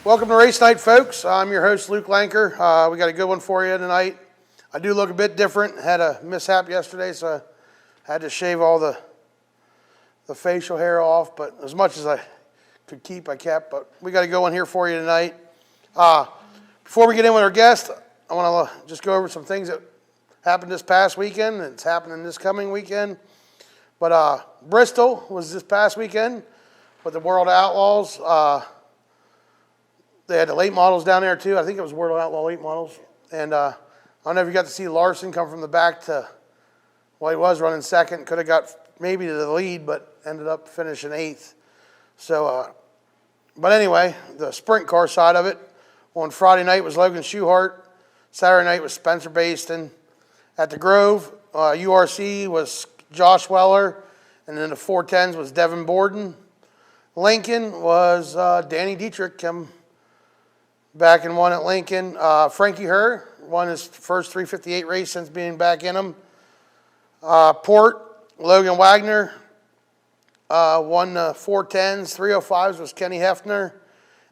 Welcome to Race Night, folks. I'm your host, Luke Lanker. We got a good one for you tonight. I do look a bit different. Had a mishap yesterday, so I had to shave all the facial hair off. But as much as I could keep, I kept. But we got a good one here for you tonight. Before we get in with our guest, I want to just go over some things that happened this past weekend. And it's happening this coming weekend. But Bristol was this past weekend with the World Outlaws. They had the late models down there too. I think it was World Outlaw late models. And I don't know if you got to see Larson come from the back to, well, he was running second. Could have got maybe to the lead, but ended up finishing eighth. So, but anyway, the sprint car side of it, on Friday night was Logan Schuhart. Saturday night was Spencer Baston. At the Grove, URC was Josh Weller. And then the 410s was Devin Borden. Lincoln was Danny Dietrich come back and won at Lincoln. Frankie Herr won his first 358 race since being back in them. Port, Logan Wagner won 410s. 305s was Kenny Hefner.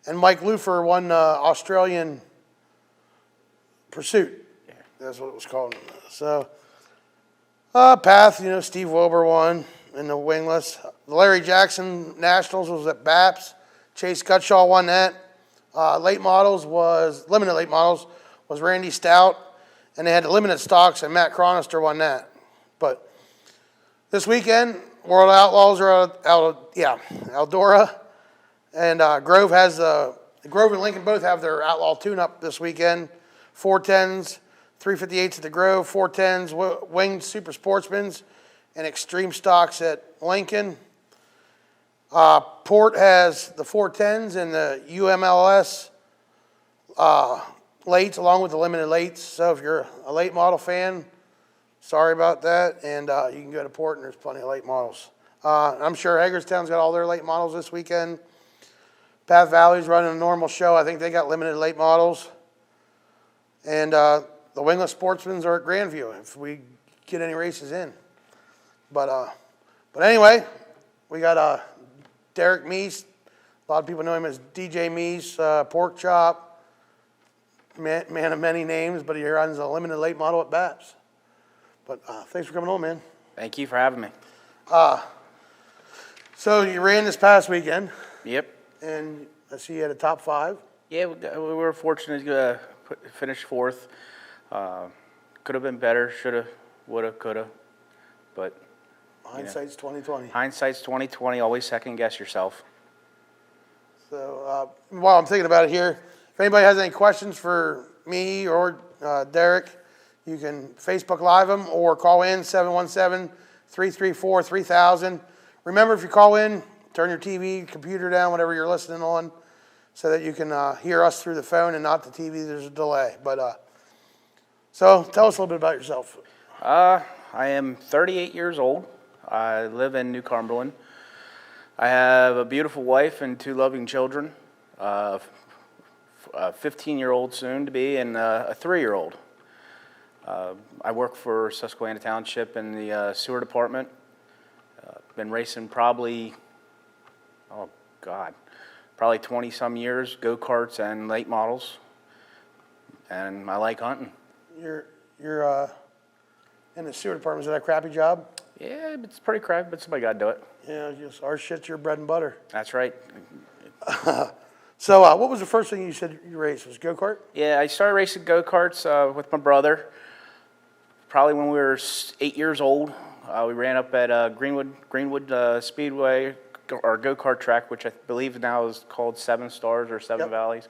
And Mike Lufer won Australian Pursuit. Yeah. That's what it was called. So, Path, Steve Wilbur won in the wingless. The Larry Jackson Nationals was at BAPS. Chase Cutshaw won that. Limited late models was Randy Stout, and they had the limited stocks, and Matt Chronister won that. But this weekend, World Outlaws are out Eldora, and Grove and Lincoln both have their Outlaw tune-up this weekend. 410s, 358s at the Grove, 410s, Winged Super Sportsmans, and Extreme Stocks at Lincoln. Port has the 410s and the UMLS lates along with the limited lates. So if you're a late model fan, sorry about that. And you can go to Port and there's plenty of late models. I'm sure Hagerstown's got all their late models this weekend. Path Valley's running a normal show. I think they got limited late models. And the Wingless Sportsmans are at Grandview if we get any races in. But anyway, we got Derek Mease. A lot of people know him as DJ Mease, Pork Chop, man of many names, but he runs a limited late model at BAPS. But thanks for coming on, man. Thank you for having me. So you ran this past weekend. Yep. And I see you had a top 5. Yeah, we were fortunate to finish 4th. Could have been better, should have, would have, could have, but hindsight's 2020. Hindsight's 2020. Always second guess yourself. So while I'm thinking about it here, if anybody has any questions for me or Derek, you can Facebook Live them or call in 717-334-3000. Remember, if you call in, turn your TV, computer down, whatever you're listening on, so that you can hear us through the phone and not the TV. There's a delay. But so tell us a little bit about yourself. I am 38 years old. I live in New Cumberland. I have a beautiful wife and 2 loving children, a 15-year-old soon to be, and a 3-year-old. I work for Susquehanna Township in the sewer department. Been racing probably 20-some years, go-karts and late models, and I like hunting. You're in the sewer department. Is that a crappy job? Yeah, it's pretty crappy, but somebody got to do it. Yeah, just our shit's your bread and butter. That's right. So what was the first thing you said you raced? Was go-kart? Yeah, I started racing go-karts with my brother probably when we were 8 years old. We ran up at Greenwood Speedway, our go-kart track, which I believe now is called 7 Stars or 7 Valleys.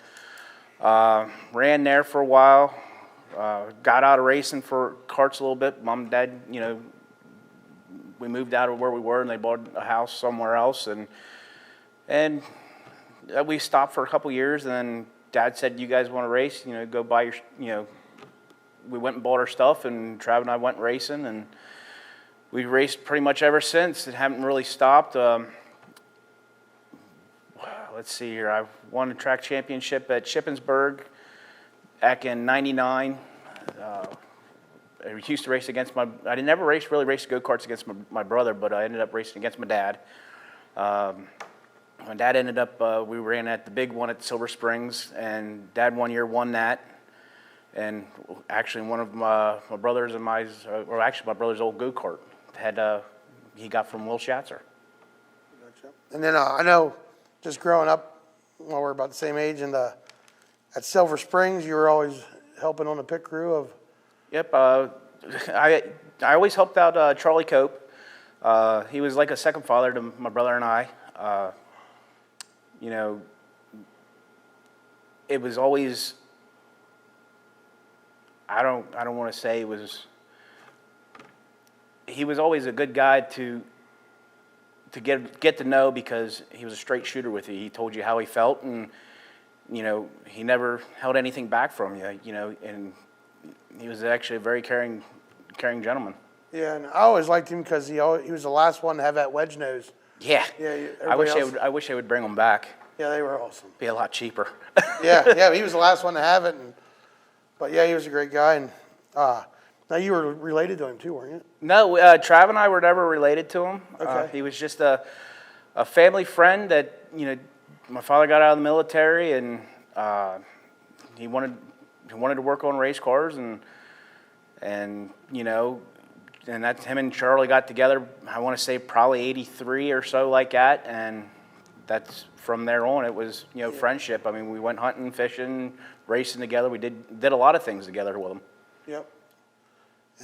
Ran there for a while. Got out of racing for karts a little bit. Mom and Dad, we moved out of where we were and they bought a house somewhere else. And we stopped for a couple years, and then Dad said, "You guys want to race? Go buy your, We went and bought our stuff, and Trav and I went racing, and we raced pretty much ever since. It haven't really stopped. Let's see here. I won a track championship at Shippensburg back in '99. I used to race against I didn't ever really race go-karts against my brother, but I ended up racing against my dad. when Dad ended up, we ran at the big one at Silver Springs, and Dad one year won that. And actually, one of my brothers and my brother's old go-kart he got from Will Schatzer. Gotcha. And then I know, just growing up, well, we're about the same age, and at Silver Springs, you were always helping on the pit crew of. Yep. I always helped out Charlie Cope. He was like a second father to my brother and I. You know, it was always. I don't want to say it was. He was always a good guy to get to know, because he was a straight shooter with you. He told you how he felt, and you know, he never held anything back from you. You know, and he was actually a very caring gentleman. Yeah, and I always liked him because he was the last one to have that wedge nose. Yeah. Yeah. I wish they would bring them back. Yeah, they were awesome. Be a lot cheaper. yeah, he was the last one to have it, but yeah, he was a great guy. And now you were related to him too, weren't you? No, Trav and I were never related to him. Okay. He was just a family friend that, you know, my father got out of the military, and he wanted to work on race cars, and you know, and that's him and Charlie got together. I want to say probably '83 or so, like that, and that's from there on. It was, you know, friendship. I mean, we went hunting, fishing, racing together. We did a lot of things together with him. Yep.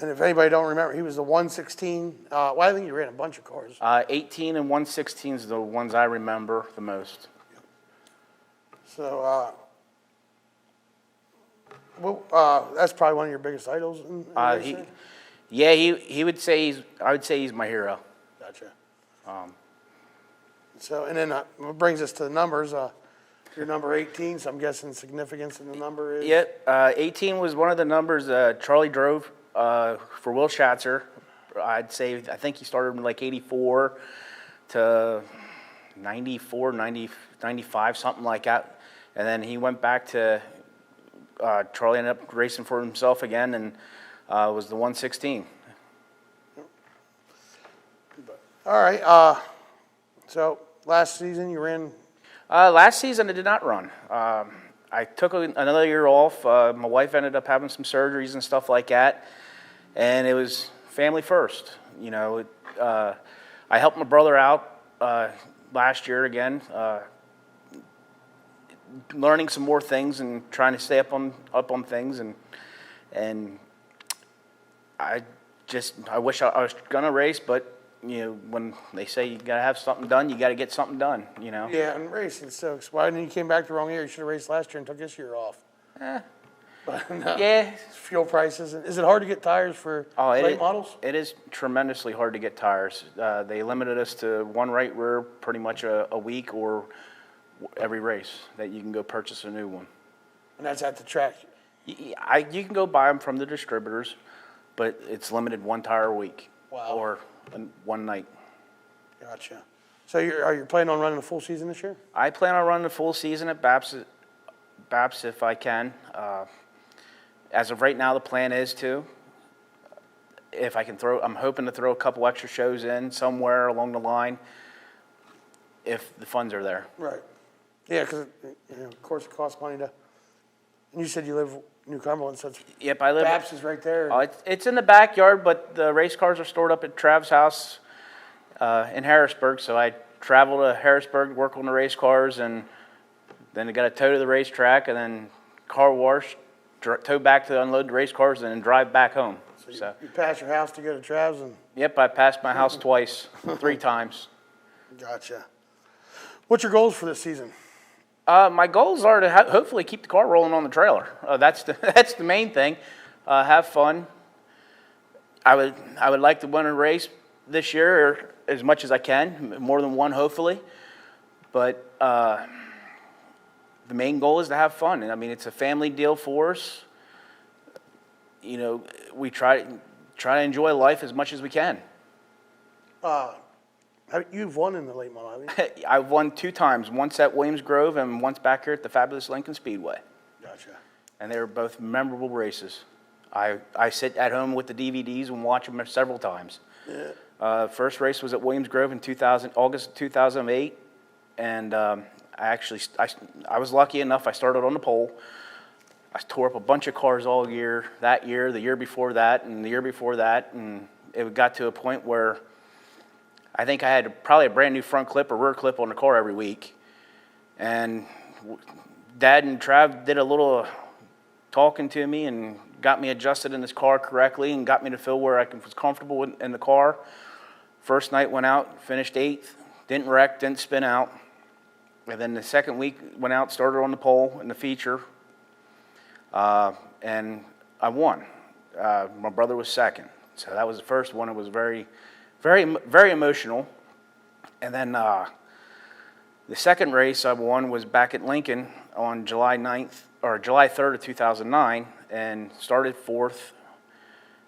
And if anybody don't remember, he was the 116. Well, I think he ran a bunch of cars. 18 and 116 is the ones I remember the most. Yep. So, that's probably one of your biggest idols in racing? He would say I would say he's my hero. Gotcha. So, and then what brings us to the numbers. You're number 18, so I'm guessing significance in the number is? Yep. 18 was one of the numbers Charlie drove for Will Schatzer. I think he started in like 84 to 94, 90, 95, something like that. And then he went back to, Charlie ended up racing for himself again, and was the 116. All right. So last season you ran? Last season I did not run. I took another year off. My wife ended up having some surgeries and stuff like that, and it was family first. You know, I helped my brother out last year again, learning some more things and trying to stay up on things, and I wish I was gonna race, but you know, when they say you gotta have something done, you gotta get something done. You know. Yeah, and racing sucks. Why didn't you came back the wrong year? You should have raced last year and took this year off. But no. Yeah. Fuel prices. Is it hard to get tires for late models? It is tremendously hard to get tires. They limited us to one right rear pretty much a week, or every race that you can go purchase a new one. And that's at the track? You can go buy them from the distributors, but it's limited one tire a week. Wow. Or one night. Gotcha. So are you planning on running a full season this year? I plan on running the full season at BAPS if I can. As of right now, the plan is to. If I can I'm hoping to throw a couple extra shows in somewhere along the line, if the funds are there. Right. Yeah, because of course it costs money to. And you said you live New Cumberland, so Yep, I live. BAPS is right there. It's in the backyard, but the race cars are stored up at Trav's house in Harrisburg. So I travel to Harrisburg, work on the race cars, and then I got to tow to the racetrack, and then car wash, tow back to unload the race cars, and then drive back home. So you pass your house to go to Trav's and. Yep, I passed my house twice, 3 times. Gotcha. What's your goals for this season? My goals are to hopefully keep the car rolling on the trailer. That's the main thing. Have fun. I would like to win a race this year, as much as I can, more than one hopefully. But the main goal is to have fun. And I mean, it's a family deal for us. You know, we try to enjoy life as much as we can. You've won in the late model, haven't you? I've won 2 times, once at Williams Grove and once back here at the fabulous Lincoln Speedway. Gotcha. And they were both memorable races. I sit at home with the DVDs and watch them several times. Yeah. First race was at Williams Grove in August 2008, and I was lucky enough. I started on the pole. I tore up a bunch of cars all year, that year, the year before that, and the year before that, and it got to a point where I think I had probably a brand new front clip or rear clip on the car every week. And Dad and Trav did a little talking to me and got me adjusted in this car correctly and got me to feel where I was comfortable in the car. First night went out, finished 8th, didn't wreck, didn't spin out. And then the second week went out, started on the pole in the feature, and I won. My brother was second. So that was the first one. It was very, very, very emotional. And then the second race I won was back at Lincoln on July 3rd of 2009, and started 4th.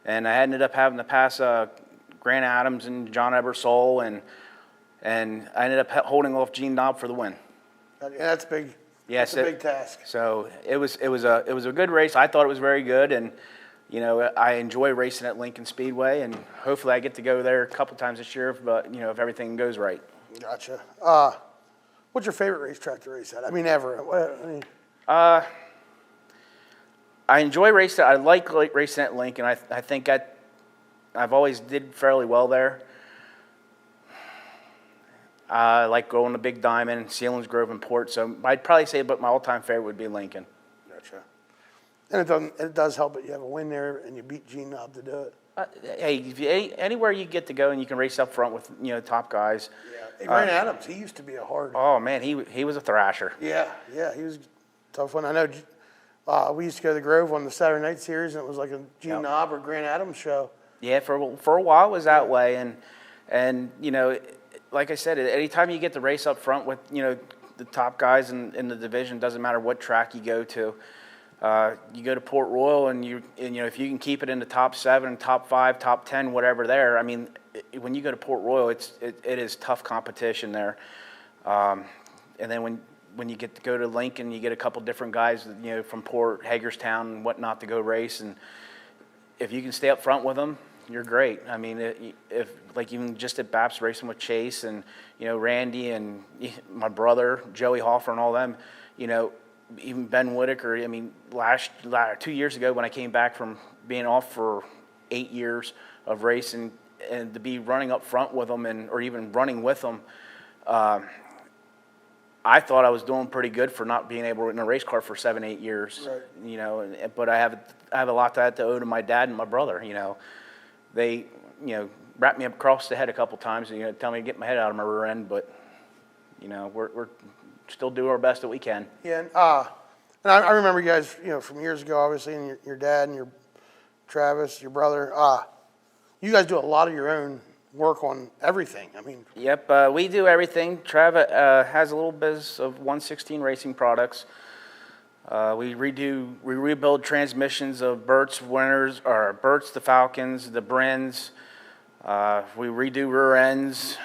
And I ended up having to pass Grant Adams and John Ebersole, and I ended up holding off Gene Knob for the win. Yeah, that's big. Yes, that's a big task. So it was a good race. I thought it was very good, and I enjoy racing at Lincoln Speedway, and hopefully I get to go there a couple times this year, if everything goes right. Gotcha. What's your favorite racetrack to race at? I mean, ever. I enjoy racing. I like racing at Lincoln. I think I've always did fairly well there. I like going to Big Diamond, Sealands Grove, and Port. So I'd probably say, but my all-time favorite would be Lincoln. Gotcha. And it does help that you have a win there and you beat Gene Knob to do it. Anywhere you get to go and you can race up front with top guys. Yeah. Hey, Grant Adams, he used to be a hard. Oh man, he was a thrasher. Yeah, he was a tough one. I know. We used to go to the Grove on the Saturday Night Series, and it was like a Gene Knob or Grant Adams show. Yeah, for a while it was that way, and like I said, anytime you get to race up front with the top guys in the division, doesn't matter what track you go to. You go to Port Royal, and if you can keep it in the top 7, top 5, top 10, whatever there. I mean, when you go to Port Royal, it is tough competition there. And then when you get to go to Lincoln, you get a couple different guys, from Port, Hagerstown, and whatnot to go race. And if you can stay up front with them, you're great. I mean, if like even just at BAPS racing with Chase and Randy and my brother Joey Hoffer and all them, even Ben Whitaker. I mean, 2 years ago when I came back from being off for 8 years of racing, and to be running up front with them or even running with them, I thought I was doing pretty good for not being able to in a race car for 7-8 years. Right. But I have a lot to owe to my dad and my brother. They wrapped me up across the head a couple times and tell me to get my head out of my rear end, but we're still do our best that we can. Yeah, and I remember you guys, from years ago, obviously, and your dad and your Travis, your brother. You guys do a lot of your own work on everything. I mean. Yep, we do everything. Trav has a little biz of 116 Racing Products. We rebuild transmissions of Burt's Winners, or Burt's, the Falcons, the Brins. We redo rear ends.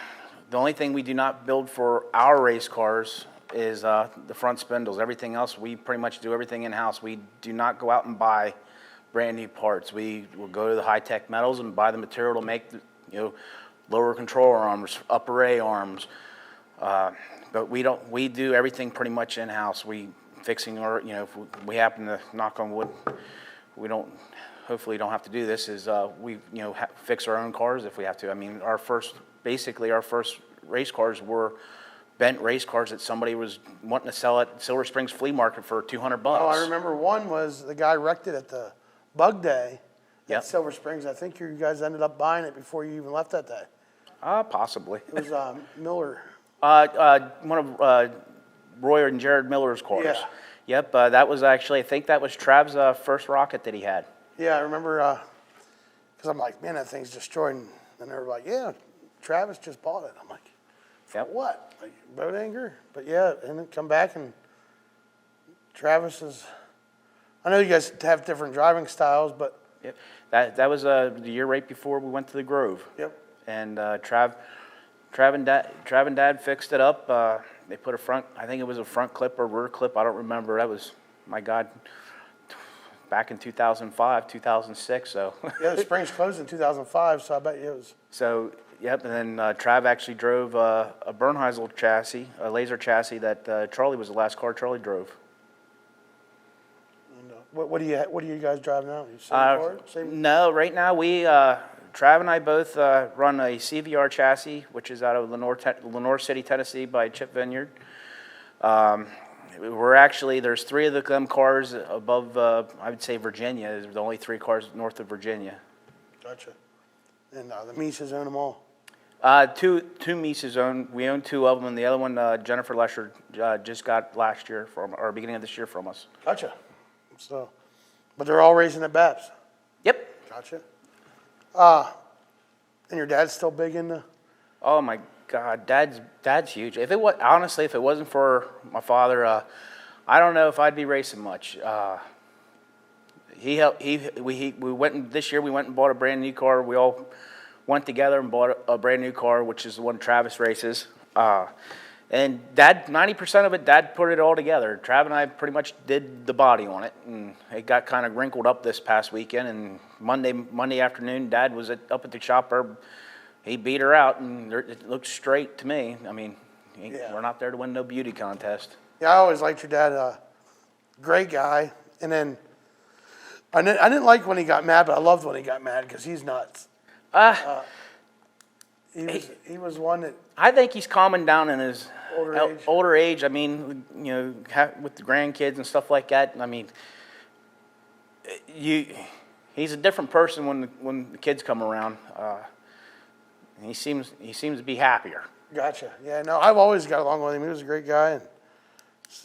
The only thing we do not build for our race cars is the front spindles. Everything else, we pretty much do everything in-house. We do not go out and buy brand new parts. We will go to the high-tech metals and buy the material to make lower control arms, upper A arms. But we do everything pretty much in-house. Fixing our, if we happen to, knock on wood, hopefully don't have to do this, is fix our own cars if we have to. I mean, our first race cars were bent race cars that somebody was wanting to sell at Silver Springs Flea Market for $200. Oh, I remember one was the guy wrecked it at the Bug Day at Silver Springs. I think you guys ended up buying it before you even left that day. Possibly. It was Miller. One of Roy and Jared Miller's cars. Yeah. Yep, that was actually, I think that was Trav's first rocket that he had. Yeah, I remember, because I'm like, man, that thing's destroyed. And they were like, yeah, Travis just bought it. I'm like, for what? Like, boat anchor? But yeah, and then come back and Travis is, I know you guys have different driving styles, but. Yep. That was the year right before we went to the Grove. Yep. And Trav and Dad fixed it up. They put I think it was a front clip or rear clip. I don't remember. That was, my God, back in 2005, 2006. So. Yeah, the Springs closed in 2005, so I bet you it was. So, Yep, and then Trav actually drove a Bernheisel chassis, a laser chassis that Charlie was the last car Charlie drove. And, what do you guys drive now? You same car? Same? No, right now Trav and I both run a CVR chassis, which is out of Lenore City, Tennessee, by Chip Vineyard. There's three of them cars above, I would say Virginia. There's the only three cars north of Virginia. Gotcha. And the Meases own them all? Two Meases we own two of them, and the other one, Jennifer Lesher, just got last year or beginning of this year from us. Gotcha. So, but they're all racing at BAPS? Yep. Gotcha. And your dad's still big into? Oh my God, Dad's huge. If it wasn't for my father, I don't know if I'd be racing much. This year we went and bought a brand new car. We all went together and bought a brand new car, which is the one Travis races. And Dad, 90% of it, Dad put it all together. Trav and I pretty much did the body on it, and it got kind of wrinkled up this past weekend. And Monday afternoon, Dad was up at the shop. He beat her out, and it looked straight to me. I mean, we're not there to win no beauty contest. Yeah, I always liked your dad. Great guy. And then I didn't like when he got mad, but I loved when he got mad because he's nuts. He was one that. I think he's calming down in his older age. I mean, with the grandkids and stuff like that. I mean, he's a different person when the kids come around. He seems to be happier. Gotcha. Yeah, no, I've always got along with him. He was a great guy and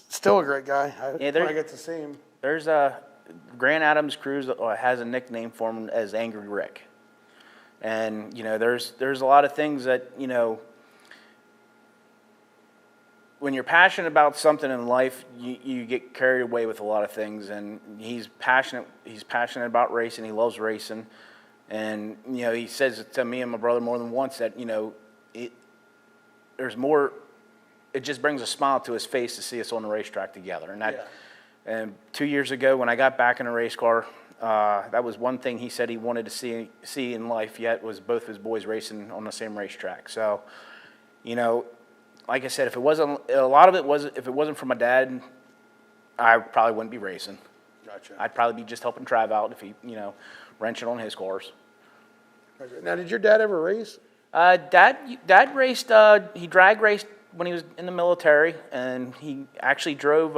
still a great guy. When I get to see him. There's Grant Adams Cruz has a nickname for him as Angry Rick. And, there's a lot of things that, when you're passionate about something in life, you get carried away with a lot of things. And he's passionate about racing. He loves racing. And, he says to me and my brother more than once that, there's more, it just brings a smile to his face to see us on the racetrack together. And 2 years ago when I got back in a race car, that was one thing he said he wanted to see in life yet was both his boys racing on the same racetrack. So, like I said, if it wasn't for my dad, I probably wouldn't be racing. Gotcha. I'd probably be just helping Trav out if he, wrenching on his cars. Gotcha. Now, did your dad ever race? Dad raced, he drag raced when he was in the military, and he actually drove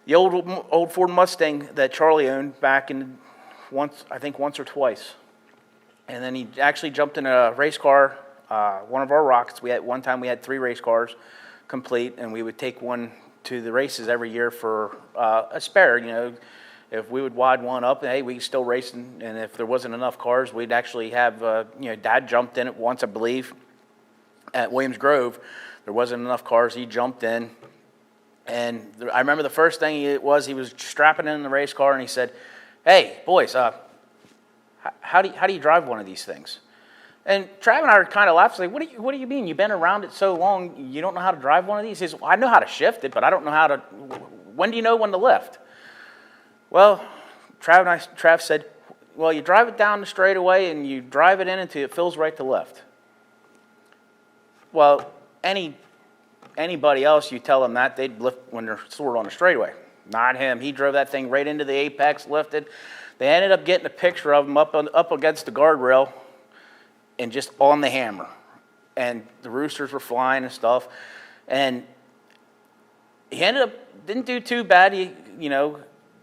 the old Ford Mustang that Charlie owned back in once or twice. And then he actually jumped in a race car, one of our Rockets. One time we had 3 race cars complete, and we would take one to the races every year for a spare. If we would wad one up, hey, we could still race, and if there wasn't enough cars, we'd actually have, Dad jumped in it once, I believe, at Williams Grove. There wasn't enough cars, he jumped in. And I remember the first thing he was strapping in the race car, and he said, "Hey, boys, how do you drive one of these things?" And Trav and I are kind of laughing, like, "What do you mean? You've been around it so long, you don't know how to drive one of these?" He says, "Well, I know how to shift it, but I don't know how to. When do you know when to lift?" Well, Trav said, "Well, you drive it down the straightaway, and you drive it in until it feels right to lift." Well, anybody else, you tell them that, they'd lift when they're sort of on a straightaway. Not him. He drove that thing right into the apex, lifted. They ended up getting a picture of him up against the guardrail and just on the hammer. And the roosters were flying and stuff. And he didn't do too bad. He,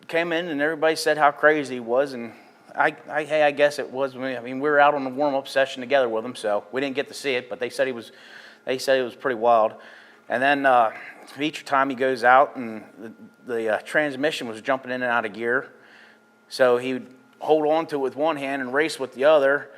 came in and everybody said how crazy he was. And I guess it was. I mean, we were out on the warm-up session together with him, so we didn't get to see it, but they said it was pretty wild. And then each time he goes out, and the transmission was jumping in and out of gear, so he would hold on to it with one hand and race with the other,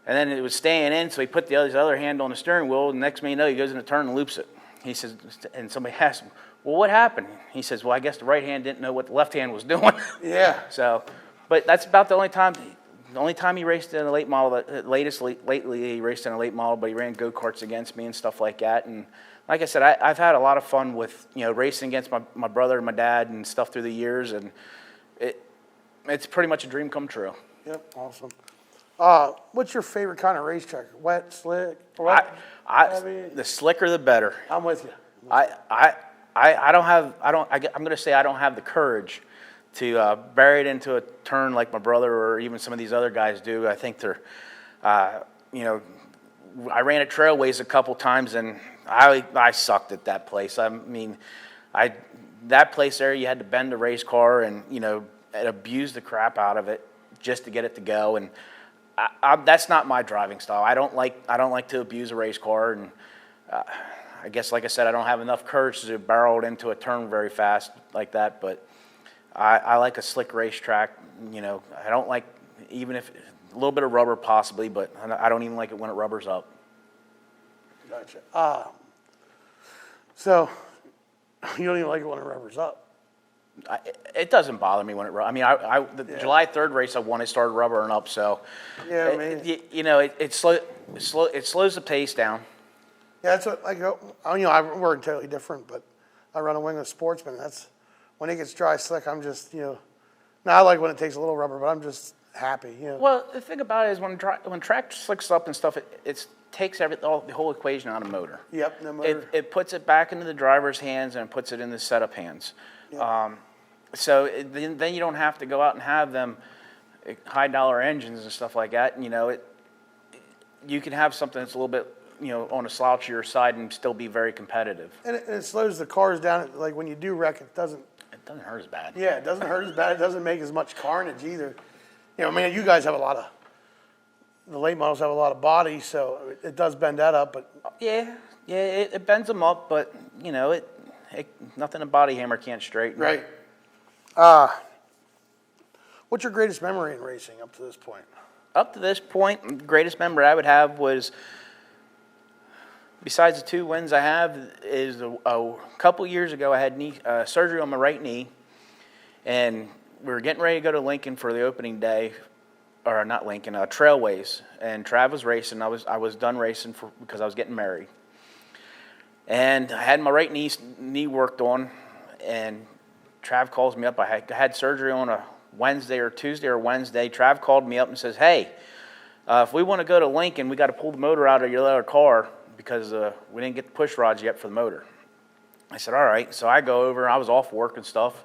and then it was staying in, so he put his other hand on the steering wheel, and next thing you know, he goes in a turn and loops it. He says, and somebody asked him, "Well, what happened?" He says, "Well, I guess the right hand didn't know what the left hand was doing." Yeah. So, but that's about the only time he raced in a late model. Lately he raced in a late model, but he ran go-karts against me and stuff like that. And like I said, I've had a lot of fun with racing against my brother and my dad and stuff through the years, and it's pretty much a dream come true. Yep, awesome. What's your favorite kind of racetrack? Wet, slick, wet, heavy? The slicker the better. I'm with you. I'm going to say I don't have the courage to bury it into a turn like my brother or even some of these other guys do. I think they're, you know, I ran at Trailways a couple times and I sucked at that place. I mean, that place there, you had to bend the race car and, you know, abuse the crap out of it just to get it to go. And that's not my driving style. I don't like to abuse a race car. And I guess, like I said, I don't have enough courage to barrel it into a turn very fast like that. But I like a slick racetrack. You know, I don't like, even if a little bit of rubber possibly, but I don't even like it when it rubbers up. Gotcha. So you don't even like it when it rubbers up? It doesn't bother me when it. I mean, the July 3rd race I won, it started rubbering up. So yeah, man. You know, it slows the pace down. Yeah, that's what, like, you know, we're totally different, but I run a wing of Sportsman. That's when it gets dry slick. I'm just, you know, now I like when it takes a little rubber, but I'm just happy. You know. Well, the thing about it is when track slicks up and stuff, it takes the whole equation out of motor. Yep, no motor. It puts it back into the driver's hands and puts it in the setup hands. Yep. So then you don't have to go out and have them high dollar engines and stuff like that. And, you know, you can have something that's a little bit, you know, on a slouchier side and still be very competitive. And it slows the cars down. Like when you do wreck, it doesn't hurt as bad. Yeah, it doesn't hurt as bad. It doesn't make as much carnage either. You know, I mean, you guys have the late models have a lot of body, so it does bend that up. But yeah, it bends them up, but you know, nothing a body hammer can't straighten. Right. What's your greatest memory in racing up to this point? Up to this point, the greatest memory I would have was, besides the 2 wins I have, is a couple years ago I had surgery on my right knee, and we were getting ready to go to Lincoln for the opening day, or not Lincoln, Trailways, and Trav was racing. I was done racing because I was getting married, and I had my right knee worked on, and Trav calls me up. I had surgery on a Wednesday or Tuesday or Wednesday. Trav called me up and says, "Hey, if we want to go to Lincoln, we got to pull the motor out of your other car because we didn't get the push rods yet for the motor." I said, "All right." So I go over. I was off work and stuff.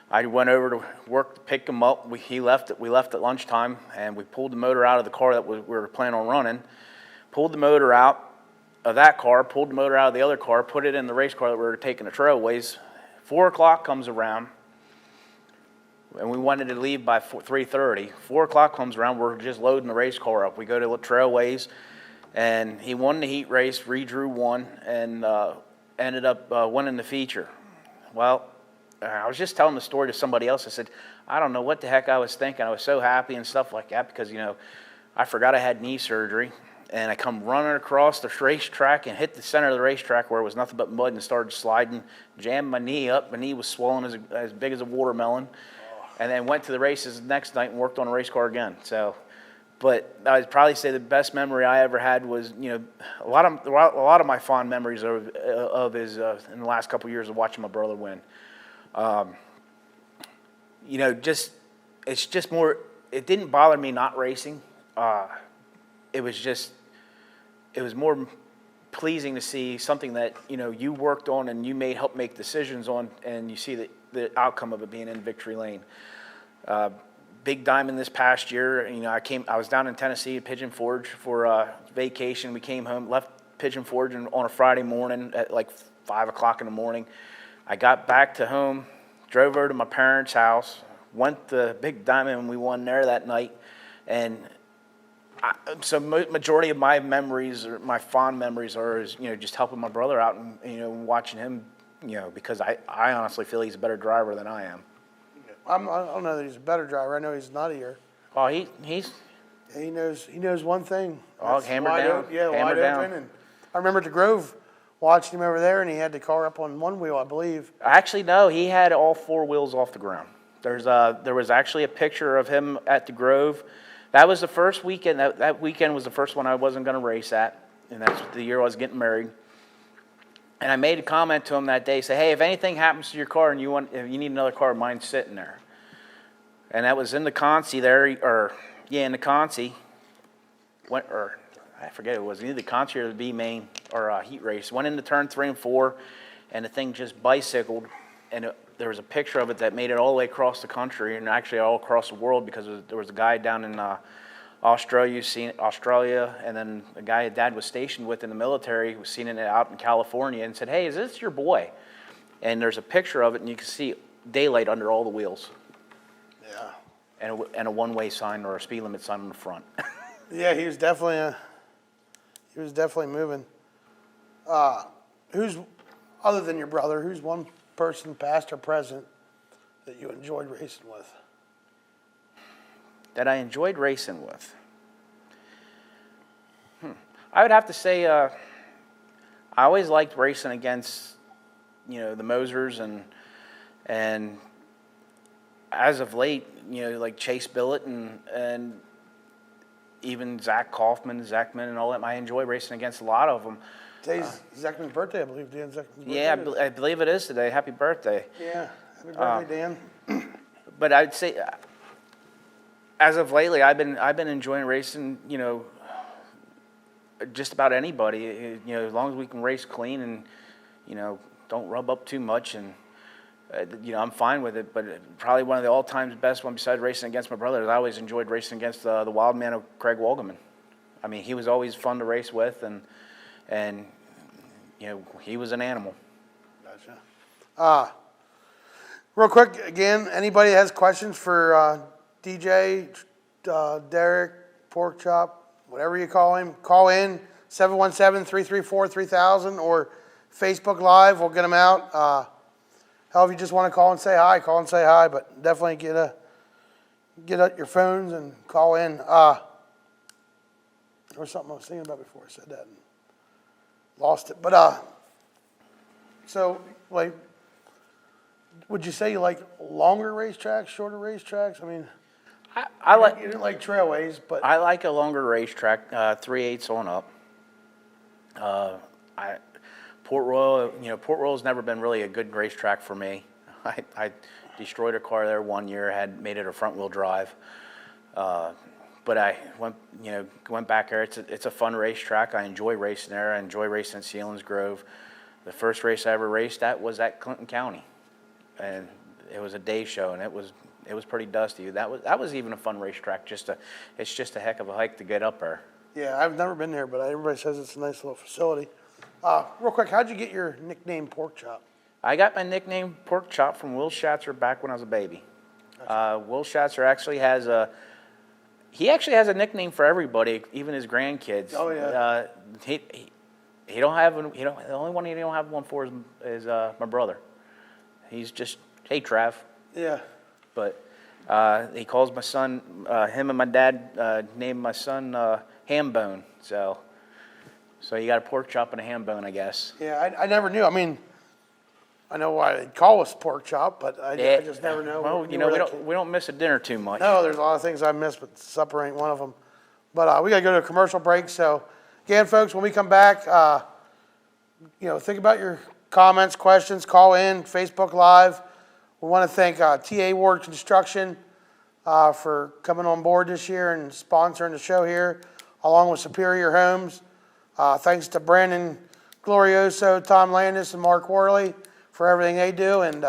I went over to work to pick him up. We left at lunchtime, and we pulled the motor out of the car that we were planning on running. Pulled the motor out of that car, pulled the motor out of the other car, put it in the race car that we were taking to Trailways. 4 o'clock comes around, and we wanted to leave by 3:30. 4 o'clock comes around, we're just loading the race car up. We go to Trailways, and he won the heat race, redrew one, and ended up winning the feature. Well, I was just telling the story to somebody else. I said, I don't know what the heck I was thinking. I was so happy and stuff like that because, you know, I forgot I had knee surgery. And I come running across the racetrack and hit the center of the racetrack where it was nothing but mud and started sliding, jammed my knee up. My knee was swollen as big as a watermelon. And then went to the races the next night and worked on a race car again. So, but I would probably say the best memory I ever had was, you know, a lot of my fond memories of is in the last couple of years of watching my brother win. You know, it's just more. It didn't bother me not racing. It was more pleasing to see something that, you know, you worked on and you helped make decisions on, and you see the outcome of it being in victory lane. Big Diamond this past year, you know, I was down in Tennessee at Pigeon Forge for vacation. We came home, left Pigeon Forge on a Friday morning at like 5 o'clock in the morning. I got back to home, drove over to my parents' house, went to Big Diamond, and we won there that night. And so majority of my memories, or my fond memories, are you know, just helping my brother out and, you know, watching him, you know, because I honestly feel he's a better driver than I am. I don't know that he's a better driver. I know he's not here. Oh, he knows one thing. Oh, hammered down. Wide open. And I remember at the Grove watching him over there, and he had the car up on one wheel, I believe. Actually, no, he had all 4 wheels off the ground. There was actually a picture of him at the Grove. That was the first weekend. That weekend was the first one I wasn't going to race at, and that's the year I was getting married. And I made a comment to him that day, say, "Hey, if anything happens to your car and if you need another car, mine's sitting there." And that was in the Concy there, in the Concy. I forget, it was either the concert or the B main or heat race. Went into turn 3 and 4, and the thing just bicycled, and there was a picture of it that made it all the way across the country and actually all across the world, because there was a guy down in Australia, and then a guy Dad was stationed with in the military was seeing it out in California and said, "Hey, is this your boy?" And there's a picture of it, and you can see daylight under all the wheels. Yeah. And a one-way sign or a speed limit sign on the front. Yeah, he was definitely moving. Who's, other than your brother, who's one person, past or present, that you enjoyed racing with? That I enjoyed racing with. I would have to say I always liked racing against, the Mosers and as of late, like Chase Billett and even Zach Kaufman, Zachman, and all that. I enjoy racing against a lot of them. Today's Zachman's birthday, I believe. Dan Zachman's birthday. Yeah, I believe it is today. Happy birthday. Yeah, happy birthday, Dan. But I'd say, as of lately, I've been enjoying racing. Just about anybody. As long as we can race clean and don't rub up too much, and I'm fine with it. But probably one of the all-time best one besides racing against my brother is I always enjoyed racing against the wild man of Craig Wolgeman. I mean, he was always fun to race with, and he was an animal. Gotcha. Real quick, again, anybody has questions for DJ, Derek, Pork Chop, whatever you call him, call in 717-334-3000 or Facebook Live. We'll get them out. Hell, if you just want to call and say hi, call and say hi. But definitely get out your phones and call in. There was something I was thinking about before I said that and lost it. But so like, would you say you like longer racetracks, shorter racetracks? I mean, I like. You didn't like trailways, but I like a longer racetrack, 3/8 on up. Port Royal's never been really a good racetrack for me. I destroyed a car there one year, had made it a front wheel drive. But I went back there. It's a fun racetrack. I enjoy racing there. I enjoy racing at Sealands Grove. The first race I ever raced at was at Clinton County, and it was a day show, and it was pretty dusty. That was even a fun racetrack. It's just a heck of a hike to get up there. Yeah, I've never been there, but everybody says it's a nice little facility. Real quick, how'd you get your nickname Pork Chop? I got my nickname Pork Chop from Will Schatzer back when I was a baby. Gotcha. Will Schatzer actually has a nickname for everybody, even his grandkids. Oh yeah. The only one he don't have one for is my brother. He's just, hey Trav. Yeah. But he calls my son, him and my dad named my son Hambone. So you got a pork chop and a ham bone, I guess. Yeah, I never knew. I mean, I know why they call us pork chop, but I just never know. Well, we don't miss a dinner too much. No, there's a lot of things I miss, but supper ain't one of them. But we got to go to a commercial break. So, again, folks, when we come back, think about your comments, questions, call in, Facebook Live. We want to thank TA Ward Construction for coming on board this year and sponsoring the show here, along with Superior Homes. Thanks to Brandon Glorioso, Tom Landis, and Mark Worley for everything they do, and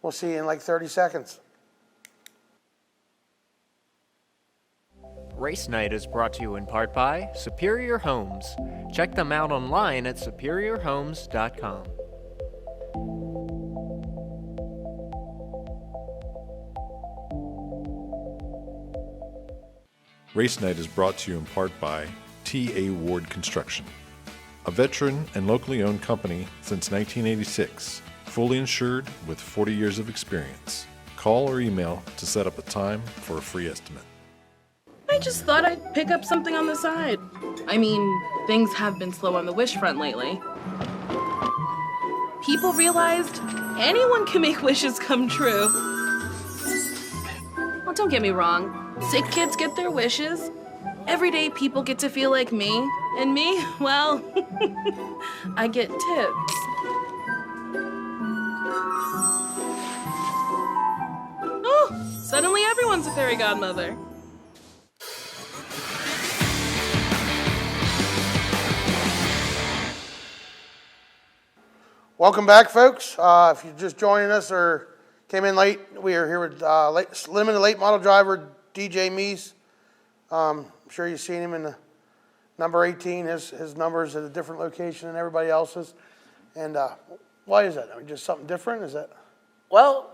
we'll see you in like 30 seconds. Race Night is brought to you in part by Superior Homes. Check them out online at superiorhomes.com. Race Night is brought to you in part by TA Ward Construction, a veteran and locally owned company since 1986, fully insured with 40 years of experience. Call or email to set up a time for a free estimate. I just thought I'd pick up something on the side. I mean, things have been slow on the wish front lately. People realized anyone can make wishes come true. Well, don't get me wrong. Sick kids get their wishes. Everyday people get to feel like me. And me, well, I get tips. Oh, suddenly everyone's a fairy godmother. Welcome back, folks. If you're just joining us or came in late, we are here with limited late model driver DJ Mease. I'm sure you've seen him in the number 18. His number's at a different location than everybody else's. And why is that? I mean, just something different? Is that? Well,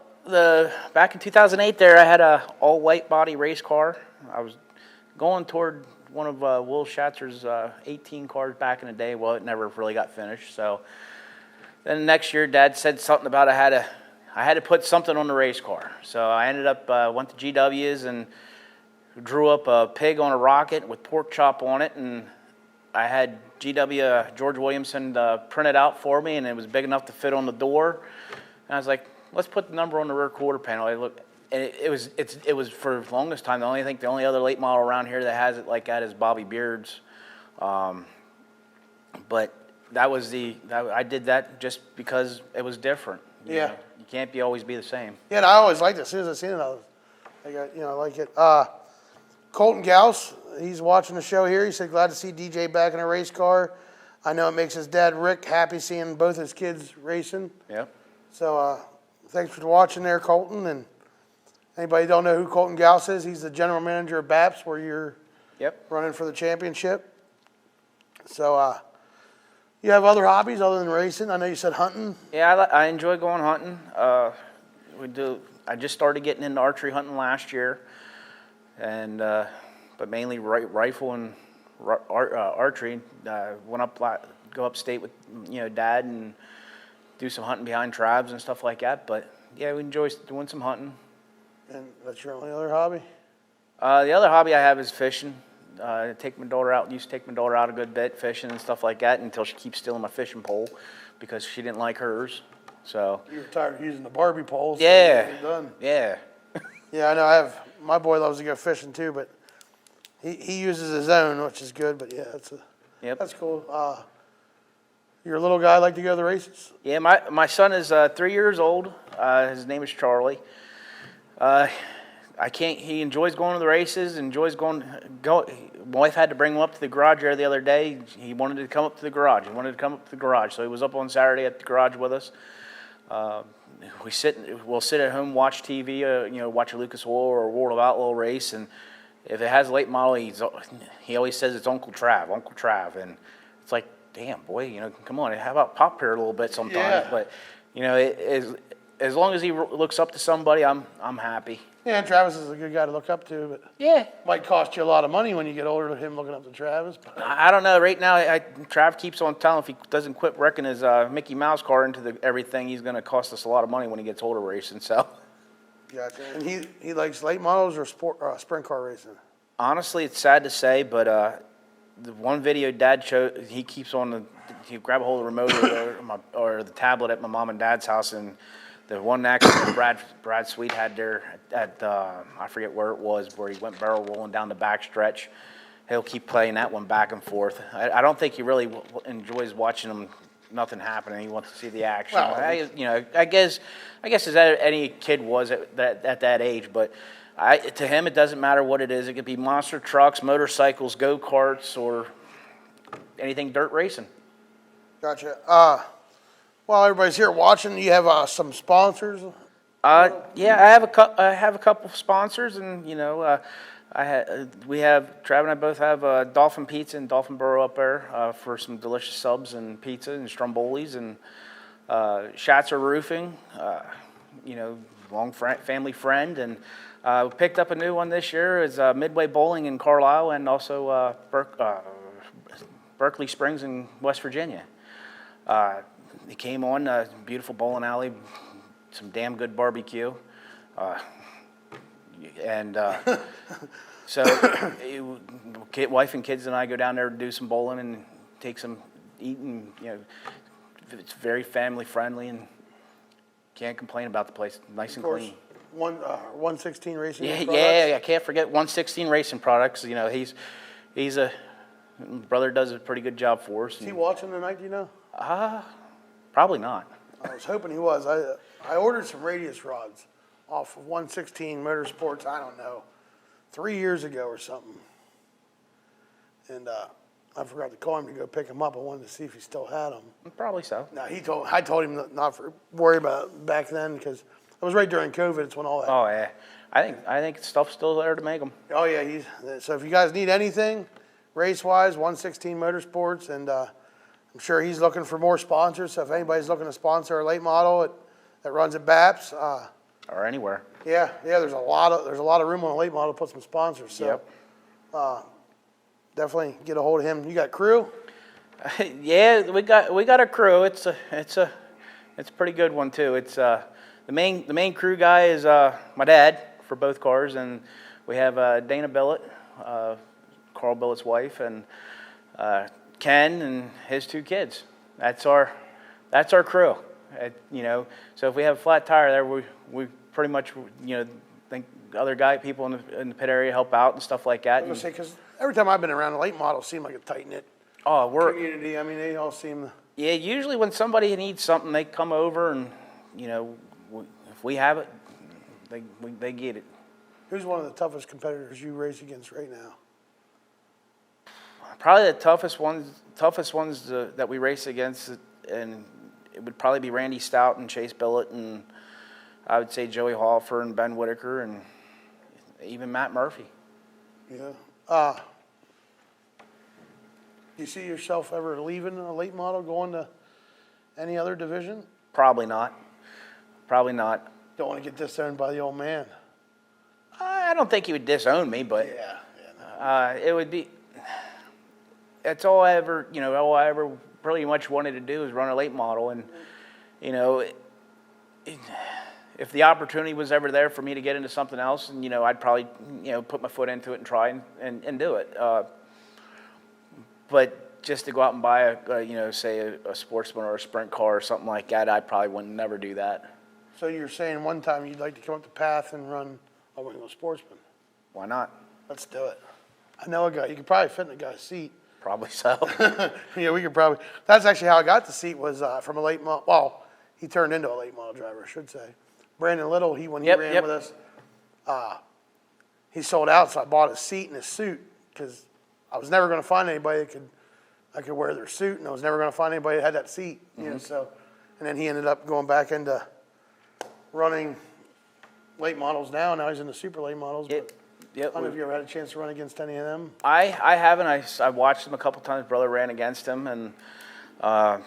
back in 2008 there, I had a all-white body race car. I was going toward one of Will Schatzer's 18 cars back in the day. Well, it never really got finished. So then next year, Dad said something about I had to put something on the race car. So I ended up went to GW's and drew up a pig on a rocket with pork chop on it, and I had GW George Williamson print it out for me, and it was big enough to fit on the door. And I was like, let's put the number on the rear quarter panel. I looked, and it was for the longest time. The only other late model around here that has it like that is Bobby Beard's. But I did that just because it was different. You know, you can't always be the same. Yeah, and I always liked it. As soon as I seen it, I like it. Colton Gauss, he's watching the show here. He said, glad to see DJ back in a race car. I know it makes his dad, Rick, happy seeing both his kids racing. Yep. So thanks for watching there, Colton. And anybody don't know who Colton Gauss is, he's the general manager of BAPS, where you're running for the championship. So you have other hobbies other than racing? I know you said hunting. Yeah, I enjoy going hunting. I just started getting into archery hunting last year. And but mainly rifle and archery. Go upstate with Dad and do some hunting behind tribes and stuff like that. But yeah, we enjoy doing some hunting. And that's your only other hobby? The other hobby I have is fishing. Used to take my daughter out a good bit fishing and stuff like that until she keeps stealing my fishing pole because she didn't like hers. So you were tired of using the Barbie poles. So yeah. you're done. Yeah. Yeah, I know. My boy loves to go fishing too, but he uses his own, which is good. But yeah, that's cool. You're a little guy, like to go to the races? Yeah, my son is 3 years old. His name is Charlie. He enjoys going to the races. My wife had to bring him up to the garage there the other day. He wanted to come up to the garage. So he was up on Saturday at the garage with us. We'll sit at home, watch TV, watch a Lucas Oil or a World of Outlaw race, and if it has a late model, he always says it's Uncle Trav, and it's like, damn boy, come on, how about pop here a little bit sometimes? Yeah. But as long as he looks up to somebody, I'm happy. Yeah, and Travis is a good guy to look up to, but yeah, might cost you a lot of money when you get older, him looking up to Travis. But I don't know. Right now, Trav keeps on telling if he doesn't quit wrecking his Mickey Mouse car into everything, he's going to cost us a lot of money when he gets older racing. So, gotcha. And he likes late models or sprint car racing? Honestly, it's sad to say, but the one video Dad showed, he keeps on he grab a hold of the remote or the tablet at my mom and Dad's house, and the one accident Brad Sweet had there at I forget where it was, where he went barrel rolling down the back stretch. He'll keep playing that one back and forth. I don't think he really enjoys watching nothing happening. He wants to see the action. Well, I guess as any kid was at that age, but to him it doesn't matter what it is. It could be monster trucks, motorcycles, go-karts, or anything dirt racing. Gotcha. While everybody's here watching, you have some sponsors? Yeah, I have a couple of sponsors, and Trav and I both have Dolphin Pizza and Dolphin Burrow up there for some delicious subs and pizza and strombolis, and Schatzer Roofing, long family friend, and we picked up a new one this year. It's Midway Bowling in Carlisle, and also Berkeley Springs in West Virginia. They came on a beautiful bowling alley, some damn good barbecue, and so wife and kids and I go down there to do some bowling and take some eating. It's very family friendly and can't complain about the place. Nice and clean. 116 Racing. Yeah. I can't forget 116 Racing Products. He's a brother does a pretty good job for us. Is he watching tonight? Do you know? Probably not. I was hoping he was. I ordered some radius rods off of 116 Motorsports, I don't know, 3 years ago or something. And I forgot to call him to go pick him up. I wanted to see if he still had them. Probably so. No, I told him not to worry about it back then because it was right during COVID. It's when all that. Oh yeah, I think stuff's still there to make them. Oh yeah, so if you guys need anything, race-wise, 116 Motorsports, and I'm sure he's looking for more sponsors. So if anybody's looking to sponsor a late model that runs at BAPS, Or anywhere. yeah, there's a lot of room on a late model to put some sponsors. So Yep. definitely get a hold of him. You got crew? Yeah, we got a crew. It's a pretty good one too. It's the main crew guy is my dad for both cars, and we have Dana Billett, Carl Billett's wife, and Ken and his 2 kids. That's our crew. So if we have a flat tire there, we pretty much think other people in the pit area help out and stuff like that. I was gonna say because every time I've been around, the late models seem like a tight knit community. I mean, they all seem. Yeah, usually when somebody needs something, they come over and if we have it, they get it. Who's one of the toughest competitors you race against right now? Probably the toughest ones that we race against, and it would probably be Randy Stout and Chase Billett, and I would say Joey Hoffer and Ben Whitaker, and even Matt Murphy. Yeah. Do you see yourself ever leaving a late model, going to any other division? Probably not. Probably not. Don't want to get disowned by the old man. I don't think he would disown me, but No. it would be. That's all I ever pretty much wanted to do is run a late model, and if the opportunity was ever there for me to get into something else, and I'd probably put my foot into it and try and do it. But just to go out and buy say a Sportsman or a sprint car or something like that, I probably would never do that. So you're saying one time you'd like to come up the path and run a Sportsman? Why not? Let's do it. I know a guy. You could probably fit in a guy's seat. Probably so. Yeah, we could probably. That's actually how I got the seat, was from a late model. Well, he turned into a late model driver, I should say. Brandon Little, when he ran with us, he sold out, so I bought a seat and a suit because I was never going to find anybody that I could wear their suit, and I was never going to find anybody that had that seat. So, and then he ended up going back into running late models now. Now he's in the super late models. But I don't know if you ever had a chance to run against any of them. I haven't. I watched him a couple times. Brother ran against him, and but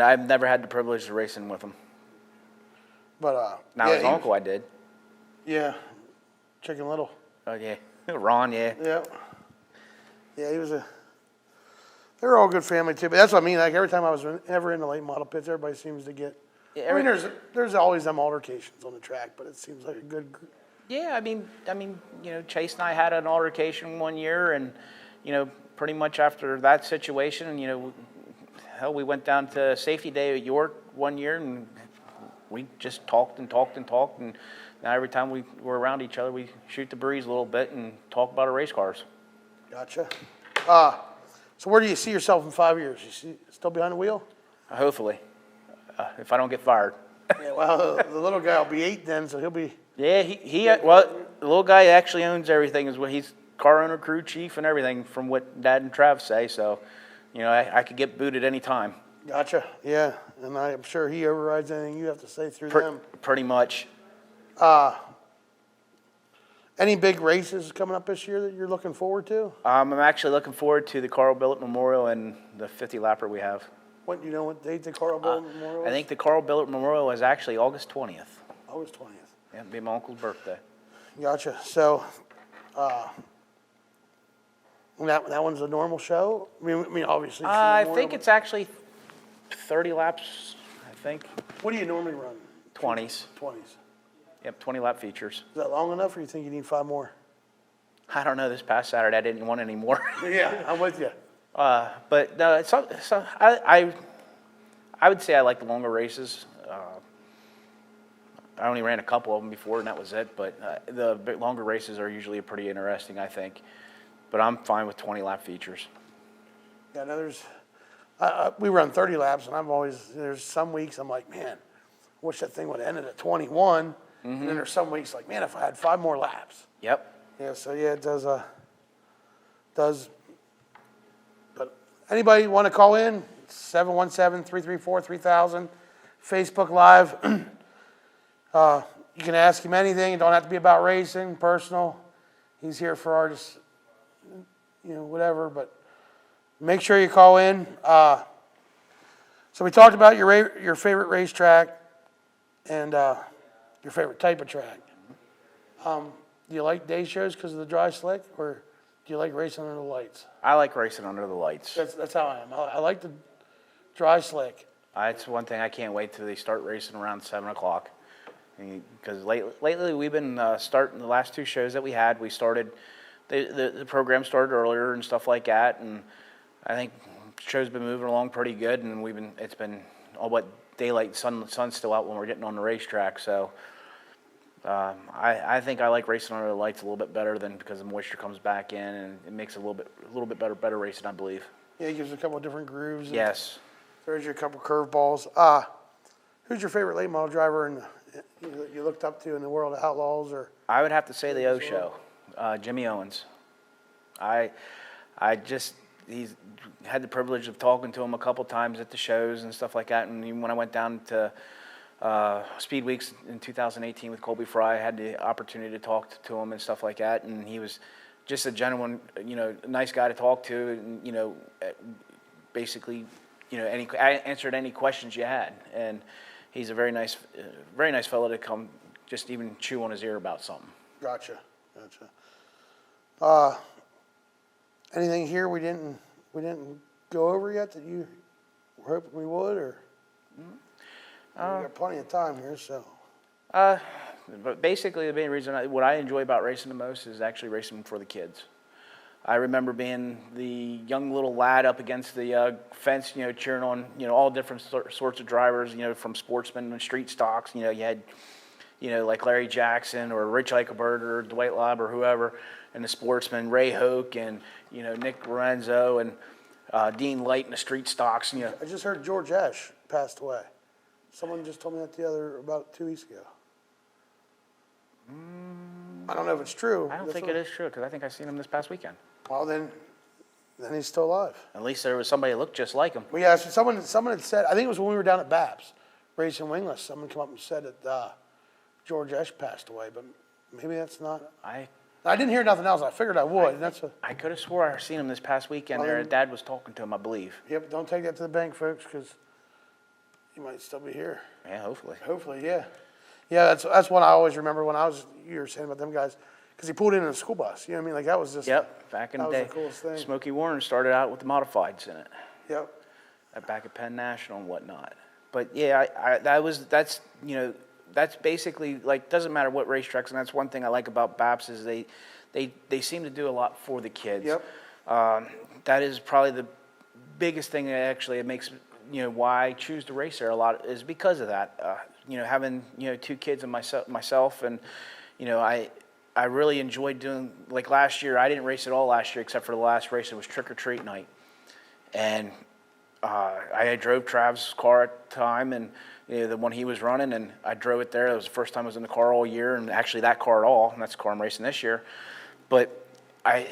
I've never had the privilege of racing with him. But now his uncle, I did. Yeah, Chicken Little. Oh yeah, Ron. Yeah. Yeah, he was they were all good family too. But that's what I mean. Like every time I was ever in the late model pits, everybody seems to get. I mean, there's always them altercations on the track, but it seems like a good. Yeah, I mean, Chase and I had an altercation one year, and pretty much after that situation, hell, we went down to safety day at York one year, and we just talked, and now every time we're around each other, we shoot the breeze a little bit and talk about our race cars. Gotcha. So where do you see yourself in 5 years? You still behind the wheel? Hopefully, if I don't get fired. Yeah, well, the little guy will be 8 then, so he'll be. Yeah, the little guy actually owns everything. He's car owner, crew chief, and everything from what Dad and Trav say. So, I could get booted any time. Gotcha. Yeah, and I'm sure he overrides anything you have to say through them. Pretty much. Any big races coming up this year that you're looking forward to? I'm actually looking forward to the Carl Billett Memorial and the 50 lapper we have. What, you know what date the Carl Billett Memorial is? I think the Carl Billett Memorial is actually August 20th. August 20th. Yeah, it'll be my uncle's birthday. Gotcha. So, that one's a normal show? I mean, obviously. I think it's actually 30 laps, I think. What do you normally run? 20s. 20s. Yep, 20 lap features. Is that long enough, or you think you need 5 more? I don't know. This past Saturday, I didn't want any more. Yeah, I'm with you. But no, I would say I like the longer races. I only ran a couple of them before, and that was it. But the longer races are usually pretty interesting, I think. But I'm fine with 20 lap features. Yeah, no, we run 30 laps, and there's some weeks I'm like, man, I wish that thing would have ended at 21. And then there's some weeks like, man, if I had 5 more laps. Yep. Yeah, so yeah, it does Anybody want to call in? 717-334-3000. Facebook Live. You can ask him anything. It don't have to be about racing, personal. He's here for artists, whatever. But make sure you call in. So we talked about your favorite racetrack and your favorite type of track. Do you like day shows because of the dry slick, or do you like racing under the lights? I like racing under the lights. That's how I am. I like the dry slick. It's one thing I can't wait till they start racing around 7 o'clock. Because lately we've been starting the last 2 shows that we had. We started, the program started earlier and stuff like that, and I think the show's been moving along pretty good. And it's been all but daylight, sun's still out when we're getting on the racetrack. So I think I like racing under the lights a little bit better than because the moisture comes back in and it makes it a little bit better racing, I believe. Yeah, it gives a couple of different grooves. Yes. There's your couple curveballs. Who's your favorite late model driver you looked up to in the world of outlaws? Or I would have to say the O Show, Jimmy Owens. He's had the privilege of talking to him a couple times at the shows and stuff like that. And even when I went down to Speed Weeks in 2018 with Colby Fry, I had the opportunity to talk to him and stuff like that. And he was just a genuine, nice guy to talk to. And, basically, answered any questions you had. And he's a very nice fellow to come just even chew on his ear about something. Gotcha. Anything here we didn't go over yet that you were hoping we would, or we got plenty of time here, so. But basically, the main reason what I enjoy about racing the most is actually racing for the kids. I remember being the young little lad up against the fence, cheering on, all different sorts of drivers, from sportsmen and street stocks. You had, like Larry Jackson or Rich Eichelberger or Dwight Lobb or whoever, and the sportsmen, Ray Hoke and, Nick Lorenzo and Dean Light in the street stocks. I just heard George Esch passed away. Someone just told me that about 2 weeks ago. I don't know if it's true. I don't think it is true because I think I seen him this past weekend. Well, then he's still alive. At least there was somebody that looked just like him. Well, yeah, so someone had said, I think it was when we were down at Babs, racing wingless, someone came up and said that George Esch passed away, but maybe that's not. I didn't hear nothing else. I figured I would. I could have swore I seen him this past weekend there. Dad was talking to him, I believe. Yep, don't take that to the bank, folks, because he might still be here. Yeah, hopefully. Hopefully, yeah. Yeah, that's one I always remember when you were saying about them guys, because he pulled in a school bus. You know what I mean? Like, that was just. Yep, back in the day. That was the coolest thing. Smokey Warren started out with the modifieds in it. Yep. Back at Penn National and whatnot. But yeah, that's basically, like, doesn't matter what racetracks, and that's one thing I like about BAPS is they seem to do a lot for the kids. Yep. That is probably the biggest thing that actually it makes, why I choose to race there a lot is because of that. Having, 2 kids and myself and, I really enjoyed doing, like last year, I didn't race at all last year except for the last race. It was trick or treat night. And I drove Trav's car at the time and the one he was running, and I drove it there. It was the first time I was in the car all year, and actually that car at all, and that's the car I'm racing this year. But I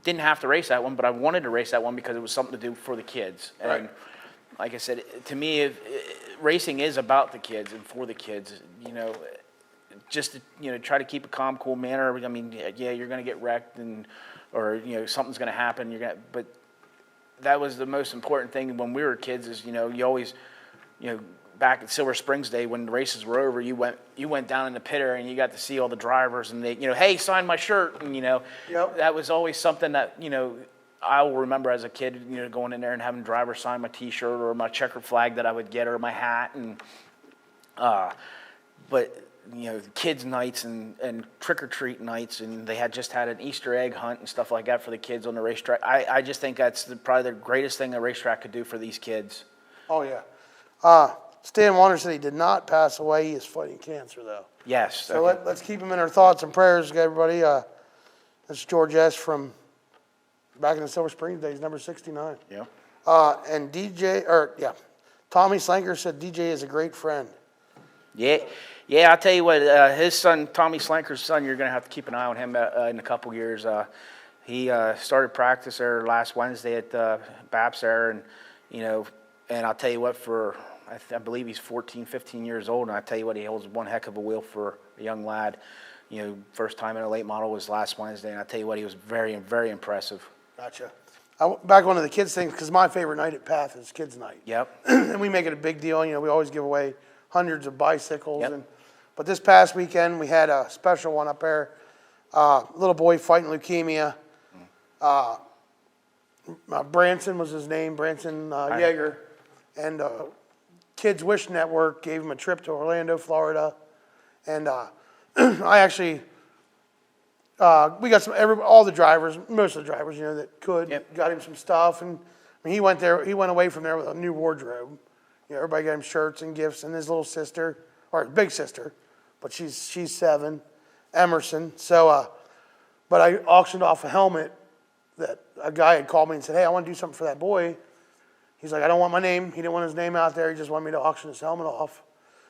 didn't have to race that one, but I wanted to race that one because it was something to do for the kids. And right. Like I said, to me, racing is about the kids and for the kids, just to, try to keep a calm, cool manner. I mean, yeah, you're going to get wrecked or something's going to happen. But that was the most important thing when we were kids is, you always, back at Silver Springs Day when the races were over, you went down in the pit area and you got to see all the drivers and they, hey, sign my shirt. And, Yep. that was always something that, I will remember as a kid, going in there and having drivers sign my T-shirt or my checkered flag that I would get or my hat. And, but, kids' nights and trick-or-treat nights, and they had an Easter egg hunt and stuff like that for the kids on the racetrack. I just think that's probably the greatest thing a racetrack could do for these kids. Oh, yeah. Stan Warner said he did not pass away. He is fighting cancer, though. Yes. So let's keep him in our thoughts and prayers, everybody. That's George S. from back in the Silver Springs days, number 69. Yeah. And Tommy Slanker said DJ is a great friend. Yeah, I'll tell you what, his son, Tommy Slanker's son, you're going to have to keep an eye on him in a couple years. He started practice there last Wednesday at BAPS there, and and I'll tell you what, I believe he's 14, 15 years old, and I tell you what, he holds one heck of a wheel for a young lad. First time in a late model was last Wednesday, and I tell you what, he was very, very impressive. Gotcha. Back on to the kids thing, because my favorite night at PATH is kids night. Yep. And we make it a big deal. We always give away hundreds of bicycles. Yep. But this past weekend, we had a special one up there. Little boy fighting leukemia. Branson was his name, Branson Yeager. And Kids Wish Network gave him a trip to Orlando, Florida. And I actually, we got all the drivers, most of the drivers, that could, Yep. got him some stuff. And he went away from there with a new wardrobe. Everybody got him shirts and gifts, and his little sister, or his big sister, but she's 7, Emerson. So, but I auctioned off a helmet that a guy had called me and said, hey, I want to do something for that boy. He's like, I don't want my name. He didn't want his name out there. He just wanted me to auction his helmet off.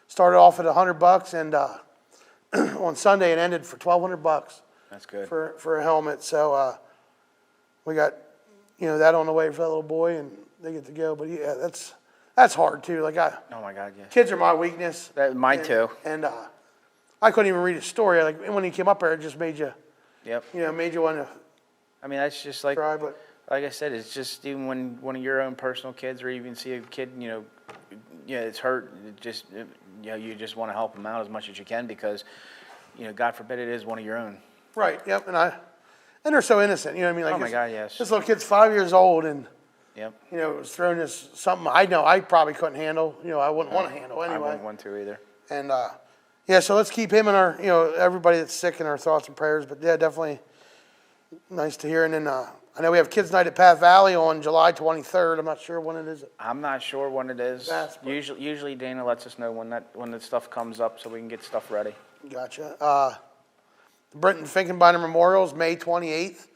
Started off at $100, and on Sunday it ended for $1,200. That's good. For a helmet. So we got that on the way for that little boy, and they get to go. But yeah, that's hard too. Like Oh my God, yeah. kids are my weakness. Mine too. And I couldn't even read his story. Like when he came up there, it just made you, Yep. made you want to I mean, that's just like, cry. But like I said, it's just even when one of your own personal kids, or even see a kid, it's hurt. It just, you just want to help them out as much as you can because, God forbid it is one of your own. right, yep. And they're so innocent. You know what I mean? Like Oh my God, yes. This little kid's 5 years old, and Yep. was throwing this something I know I probably couldn't handle. I wouldn't want to handle I anyway. wouldn't want to either. And yeah, so let's keep him in our, everybody that's sick in our thoughts and prayers. But yeah, definitely nice to hear. And then I know we have Kids Night at PATH Valley on July 23rd. I'm not sure when it is. I'm not sure when it is. That's what- Usually Dana lets us know when the stuff comes up so we can get stuff ready. Gotcha. The Brenton Finkenbeiner Memorial is May 28th.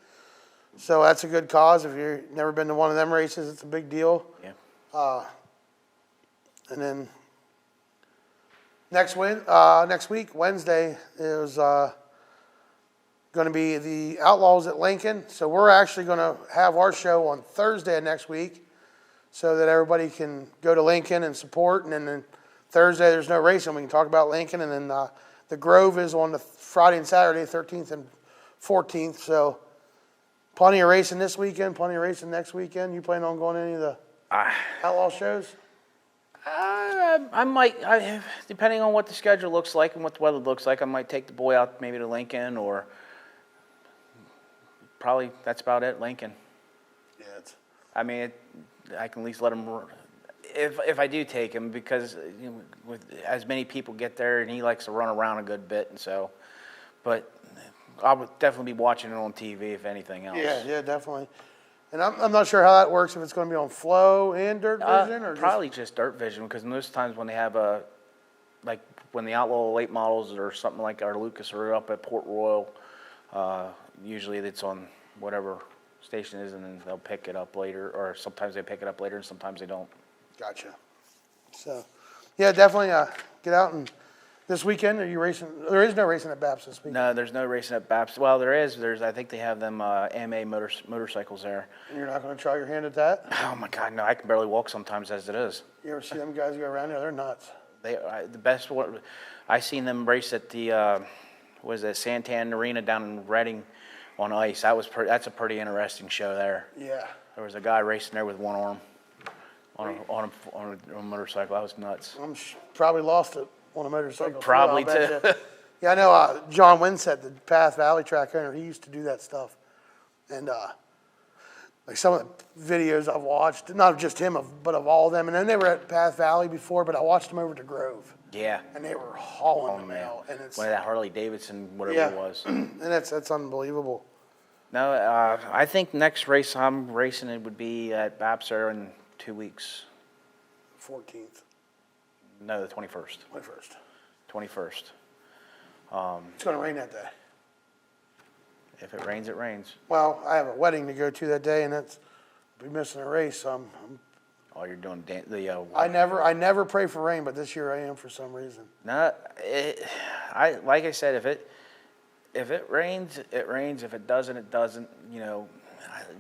So that's a good cause. If you've never been to one of them races, it's a big deal. Yeah. And then next week, Wednesday, is going to be the Outlaws at Lincoln. So we're actually going to have our show on Thursday of next week so that everybody can go to Lincoln and support. And then Thursday, there's no racing. We can talk about Lincoln. And then the Grove is on the Friday and Saturday, 13th and 14th. So plenty of racing this weekend, plenty of racing next weekend. You plan on going to any of the Outlaw shows? I might, depending on what the schedule looks like and what the weather looks like, I might take the boy out maybe to Lincoln, or probably that's about it, Lincoln. Yeah. I mean, I can at least let him, if I do take him, because with as many people get there, and he likes to run around a good bit, and so, but I would definitely be watching it on TV if anything else. Yeah, definitely. And I'm not sure how that works, if it's going to be on Flow and Dirt Vision, or probably just Dirt Vision, because most times when they have like when the Outlaw late models or something like our Lucas are up at Port Royal, usually it's on whatever station it is, and then they'll pick it up later, or sometimes they pick it up later and sometimes they don't. Gotcha. So, yeah, definitely get out. And this weekend, are you racing? There is no racing at BAPS this weekend. No, there's no racing at BAPS. Well, there is. I think they have them AMA motorcycles there. And you're not going to try your hand at that? Oh my God, no! I can barely walk sometimes as it is. You ever see them guys go around there? They're nuts. The best one, I seen them race at the Santan Arena down in Reading on ice. That's a pretty interesting show there. Yeah. There was a guy racing there with one arm on a motorcycle. That was nuts. I'm probably lost it on a motorcycle. Probably too. I'll too. bet you. Yeah, I know John Winsett, the PATH Valley track owner, he used to do that stuff. And like some of the videos I've watched, not just him, but of all of them. And then they were at PATH Valley before, but I watched them over to Grove. Yeah. And they were hauling them man. out. And it's, One of that Harley Davidson, whatever it was. And that's unbelievable. No, I think next race I'm racing it would be at Babser in 2 weeks. 14th, No, the 21st. 21st. 21st. It's going to rain that day. If it rains, it rains. Well, I have a wedding to go to that day, and I'll be missing a race. So Oh, you're doing I never pray for rain, but this year I am for some reason. No, like I said, if it rains, it rains. If it doesn't, it doesn't.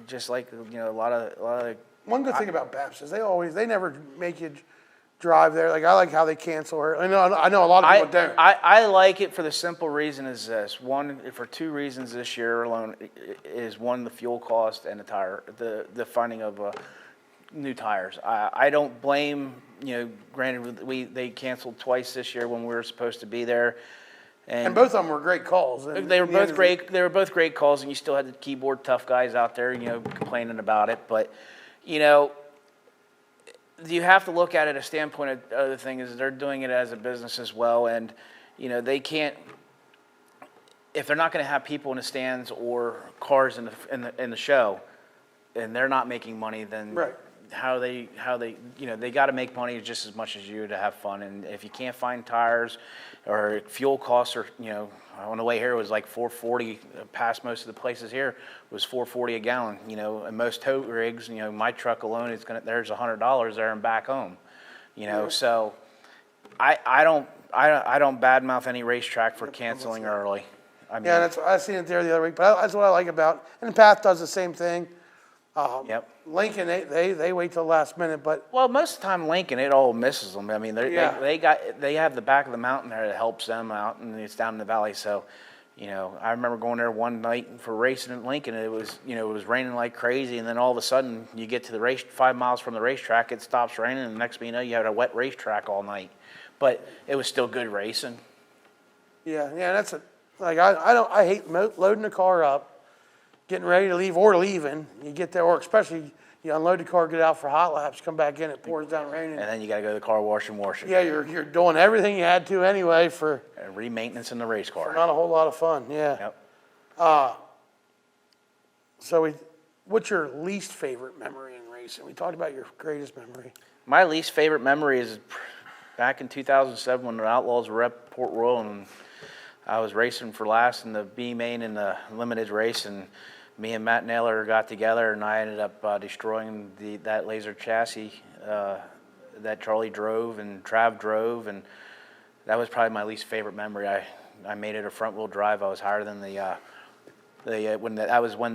Just like a lot of. One good thing about BAPS is they never make you drive there. Like I like how they cancel her. I know a lot of people don't. I like it for the simple reason is this. One, for two reasons this year alone is one, the fuel cost and the finding of new tires. I don't blame, granted they canceled twice this year when we were supposed to be there. And both of them were great calls. They were both great. They were both great calls, and you still had the keyboard tough guys out there, complaining about it. But, you have to look at it a standpoint of the other thing is they're doing it as a business as well, and they can't. If they're not going to have people in the stands or cars in the show, and they're not making money, then right. How they they got to make money just as much as you to have fun. And if you can't find tires or fuel costs, or on the way here it was like $4.40. Past most of the places here was $4.40 a gallon. And most tow rigs, my truck alone there's $100 there and back home. So I don't badmouth any racetrack for canceling early. I seen it there the other week, but that's what I like about. And Path does the same thing. Yep. Lincoln, they wait till the last minute, but most of the time Lincoln, it all misses them. I mean, they have the back of the mountain there that helps them out, and it's down in the valley. So, I remember going there one night for racing in Lincoln. And it was raining like crazy, and then all of a sudden you get to the race 5 miles from the racetrack, it stops raining, and the next thing you know, you had a wet racetrack all night. But it was still good racing. Yeah, that's I hate loading the car up, getting ready to leave or leaving. You get there, or especially you unload the car, get out for hot laps, come back in, it pours down raining. And then you got to go to the car wash and wash it. Yeah, you're doing everything you had to anyway for re-maintenance in the race car. Not a whole lot of fun. Yeah. Yep. So what's your least favorite memory in racing? We talked about your greatest memory. My least favorite memory is back in 2007 when the Outlaws were at Port Royal, and I was racing for last in the B main in the limited race, and me and Matt Naylor got together, and I ended up destroying that laser chassis that Charlie drove and Trav drove, and that was probably my least favorite memory. I made it a front wheel drive. I was higher than when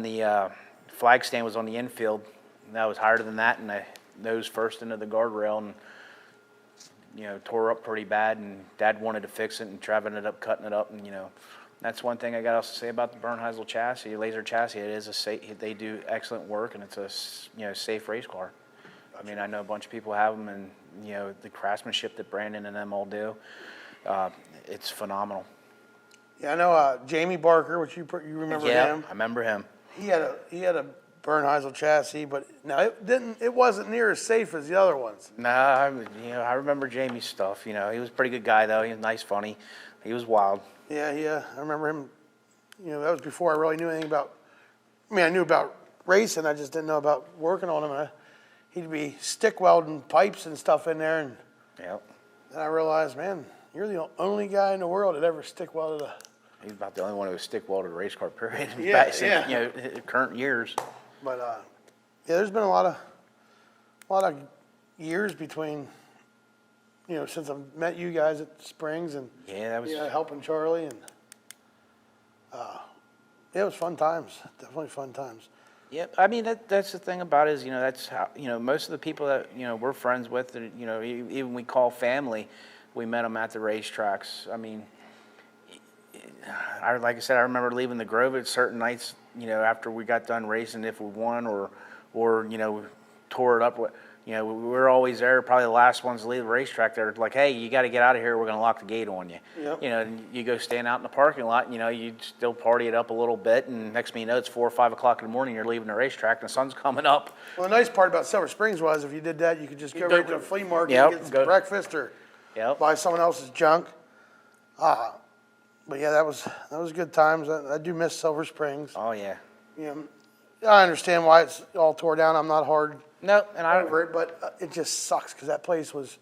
the flag stand was on the infield. And I was higher than that, and I nosed first into the guardrail and tore up pretty bad. And Dad wanted to fix it, and Trav ended up cutting it up, and that's one thing I got else to say about the Bernheisel chassis, laser chassis. It is they do excellent work, and it's a safe race car. I mean, I know a bunch of people have them, and the craftsmanship that Brandon and them all do, it's phenomenal. Yeah, I know Jamie Barker, which you remember him. Yeah, I remember him. He had a Bernheisel chassis, but no, it wasn't near as safe as the other ones. Nah, I remember Jamie's stuff. He was a pretty good guy though. He was nice, funny. He was wild. Yeah. I remember him. That was before I really knew anything about. I knew about racing. I just didn't know about working on him. He'd be stick welding pipes and stuff in there, and Yep. then I realized, man, you're the only guy in the world that ever stick welded a. He's about the only one who was stick welded a race car. Period. Yeah, Since, current years. But there's been a lot of years between. Since I've met you guys at Springs and that was helping Charlie, and it was fun times. Definitely fun times. Yep. I mean, that's the thing about it is, that's how, most of the people that, we're friends with, even we call family, we met them at the racetracks. I mean, like I said, I remember leaving the Grove at certain nights, after we got done racing, if we won or tore it up. We were always there, probably the last ones to leave the racetrack. They're like, hey, you got to get out of here. We're going to lock the gate on you. Yep. And you go stand out in the parking lot, you still party it up a little bit. And next thing you know, it's 4 or 5 o'clock in the morning. You're leaving the racetrack and the sun's coming up. Well, the nice part about Silver Springs was if you did that, you could just go right to the flea market Yep, and get some breakfast or Yep. buy someone else's junk. But yeah, that was good times. I do miss Silver Springs. Oh, yeah. I understand why it's all tore down. I'm not hard No, and over it, but it just sucks because that place was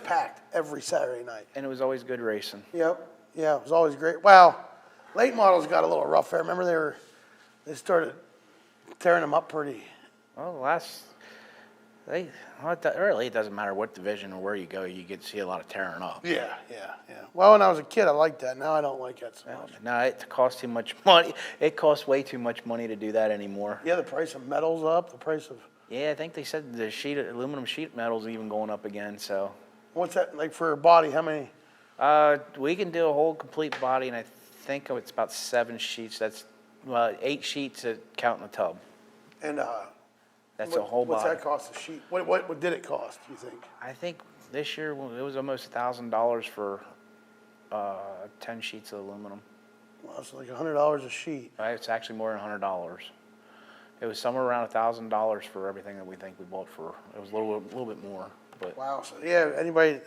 packed every Saturday night. And it was always good racing. Yep. Yeah, it was always great. Well, late models got a little rough there. Remember they started tearing them up pretty. Well, Really, it doesn't matter what division or where you go, you get to see a lot of tearing up. Yeah. Well, when I was a kid, I liked that. Now I don't like that so much. No, it costs too much money. It costs way too much money to do that anymore. Yeah, the price of metal's up. The price of Yeah, I think they said the aluminum sheet metal's even going up again. So, what's that like for a body? How many? we can do a whole complete body, and I think it's about 7 sheets. That's 8 sheets counting the tub. And That's a whole what's body. that cost a sheet? What did it cost? Do you think? I think this year it was almost $1,000 for 10 sheets of aluminum. Well, it's like $100 a sheet. It's actually more than $100. It was somewhere around $1,000 for everything that we think we bought for. It was a little bit more, but Wow. So yeah, anybody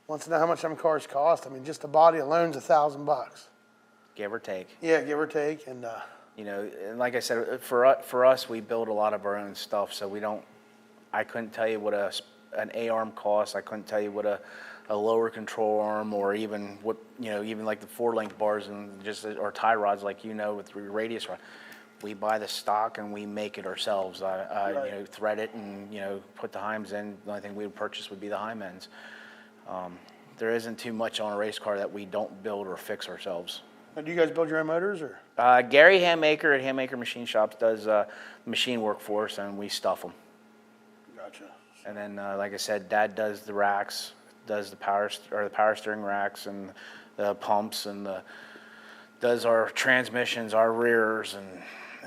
wants to know how much them cars cost? I mean, just the body alone's $1,000. give or take. Yeah, give or take, and You know, and like I said, for us, we build a lot of our own stuff, so we don't. I couldn't tell you what an A arm costs. I couldn't tell you what a lower control arm, or even what even like the 4-link bars and just or tie rods, like with your radius rod. We buy the stock and we make it ourselves. Right. Thread it and put the heims in. The only thing we would purchase would be the heim ends. There isn't too much on a race car that we don't build or fix ourselves. do you guys build your own motors or? Gary Handmaker at Handmaker Machine Shops does machine work for us, and we stuff them. Gotcha. And then, like I said, Dad does the racks, does the power steering racks and the pumps, and does our transmissions, our rears, and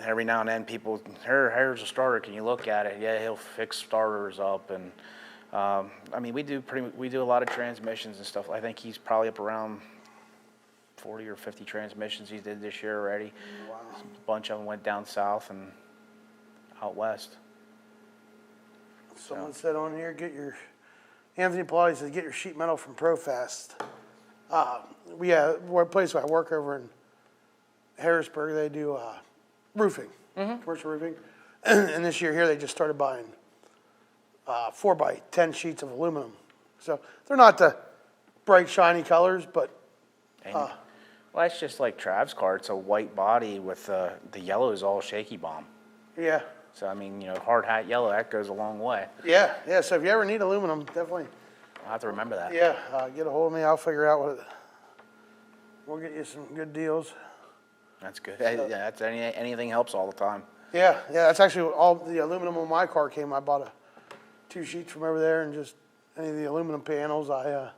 every now and then people, here's a starter. Can you look at it? Yeah, he'll fix starters up, and I mean we do a lot of transmissions and stuff. I think he's probably up around 40 or 50 transmissions he did this year already. Wow. A bunch of them went down south and out west. Someone said on here, Anthony Pilates says, get your sheet metal from ProFast. We're a place where I work over in Harrisburg. They do roofing, commercial roofing. And this year here, they just started buying 4x10 sheets of aluminum. So they're not the bright, shiny colors, but Well, that's just like Trav's car. It's a white body with the yellow is all shaky bomb. yeah. So, I mean, hard hat yellow, that goes a long way. Yeah. So if you ever need aluminum, definitely, I'll have to remember that. yeah, get a hold of me. I'll figure out we'll get you some good deals. That's good. Yeah, anything helps all the time. Yeah, that's actually all the aluminum on my car came. I bought 2 sheets from over there and just any of the aluminum panels I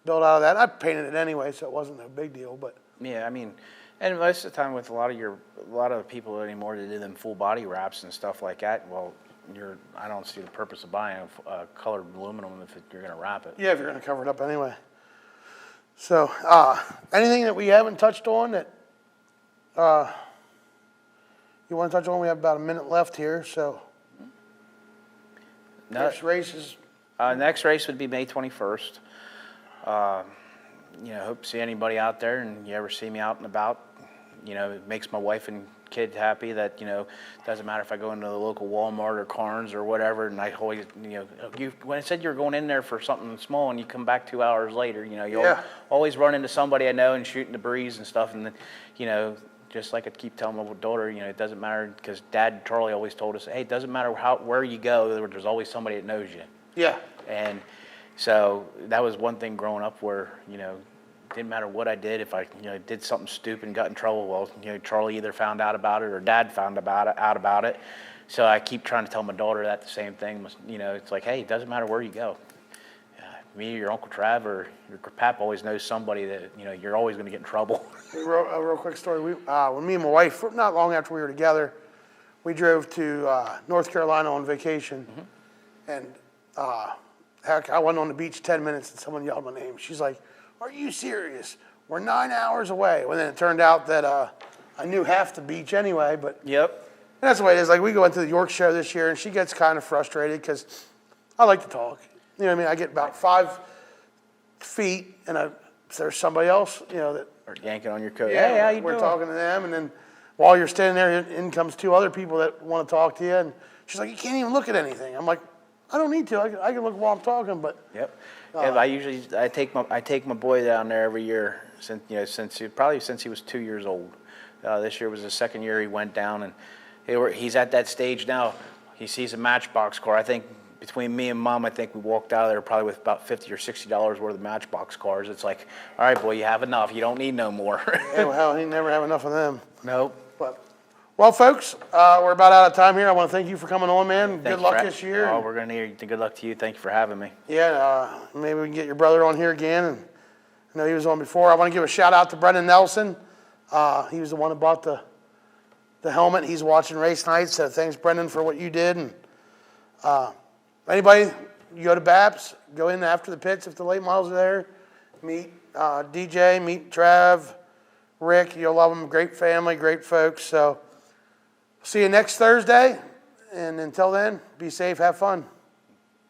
built out of that. I painted it anyway, so it wasn't a big deal, but. Yeah, I mean, and most of the time with a lot of the people anymore that do them full body wraps and stuff like that, well, I don't see the purpose of buying a colored aluminum if you're going to wrap it. Yeah, if you're going to cover it up anyway. So, anything that we haven't touched on that you want to touch on? We have about a minute left here, so. Next race is. Next race would be May 21st. Hope to see anybody out there, and you ever see me out and about, it makes my wife and kid happy that, doesn't matter if I go into the local Walmart or Carnes or whatever, and I always, when I said you were going in there for something small and you come back 2 hours later, you'll always run into somebody I know and shooting the breeze and stuff, and then, just like I keep telling my daughter, it doesn't matter, because Dad Charlie always told us, hey, it doesn't matter where you go, there's always somebody that knows you. Yeah. And so that was one thing growing up where, didn't matter what I did. If I, did something stupid and got in trouble, well, Charlie either found out about it or Dad found out about it. So I keep trying to tell my daughter that the same thing. It's like, hey, it doesn't matter where you go. Me, your Uncle Trav, or your Pap always knows somebody that, you're always going to get in trouble. A real quick story. When me and my wife, not long after we were together, we drove to North Carolina on vacation. And heck, I wasn't on the beach 10 minutes and someone yelled my name. She's like, are you serious? We're 9 hours away. Well, then it turned out that I knew half the beach anyway, but Yep. and that's the way it is. Like, we go into the York show this year, and she gets kind of frustrated because I like to talk. You know what I mean? I get about 5 feet, and there's somebody else, that Or yanking on your coat. Hey, how you we're doing? talking to them, and then while you're standing there, in comes 2 other people that want to talk to you, and she's like, you can't even look at anything. I'm like, I don't need to. I can look while I'm talking, but. Yep. I take my boy down there every year since he was 2 years old. This year was the second year he went down, and he's at that stage now. he sees a Matchbox car. I think between me and Mom, I think we walked out of there probably with about $50 or $60 worth of Matchbox cars. It's like, all right, boy, you have enough. You don't need no more. Yeah, well, he never have enough of them. Nope. But, well, folks, we're about out of time here. I want to thank you for coming on, man. Thank Good you luck for- this year. Oh, we're going to hear good luck to you. Thank you for having me. Yeah, maybe we can get your brother on here again. And I know he was on before. I want to give a shout out to Brendan Nelson. He was the one who bought the helmet. He's watching race night, so thanks, Brendan, for what you did. And anybody, you go to BAPS, go in after the pits if the late models are there. Meet DJ, meet Trav, Rick. You'll love them. Great family, great folks. So see you next Thursday. And until then, be safe, have fun.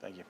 Thank you.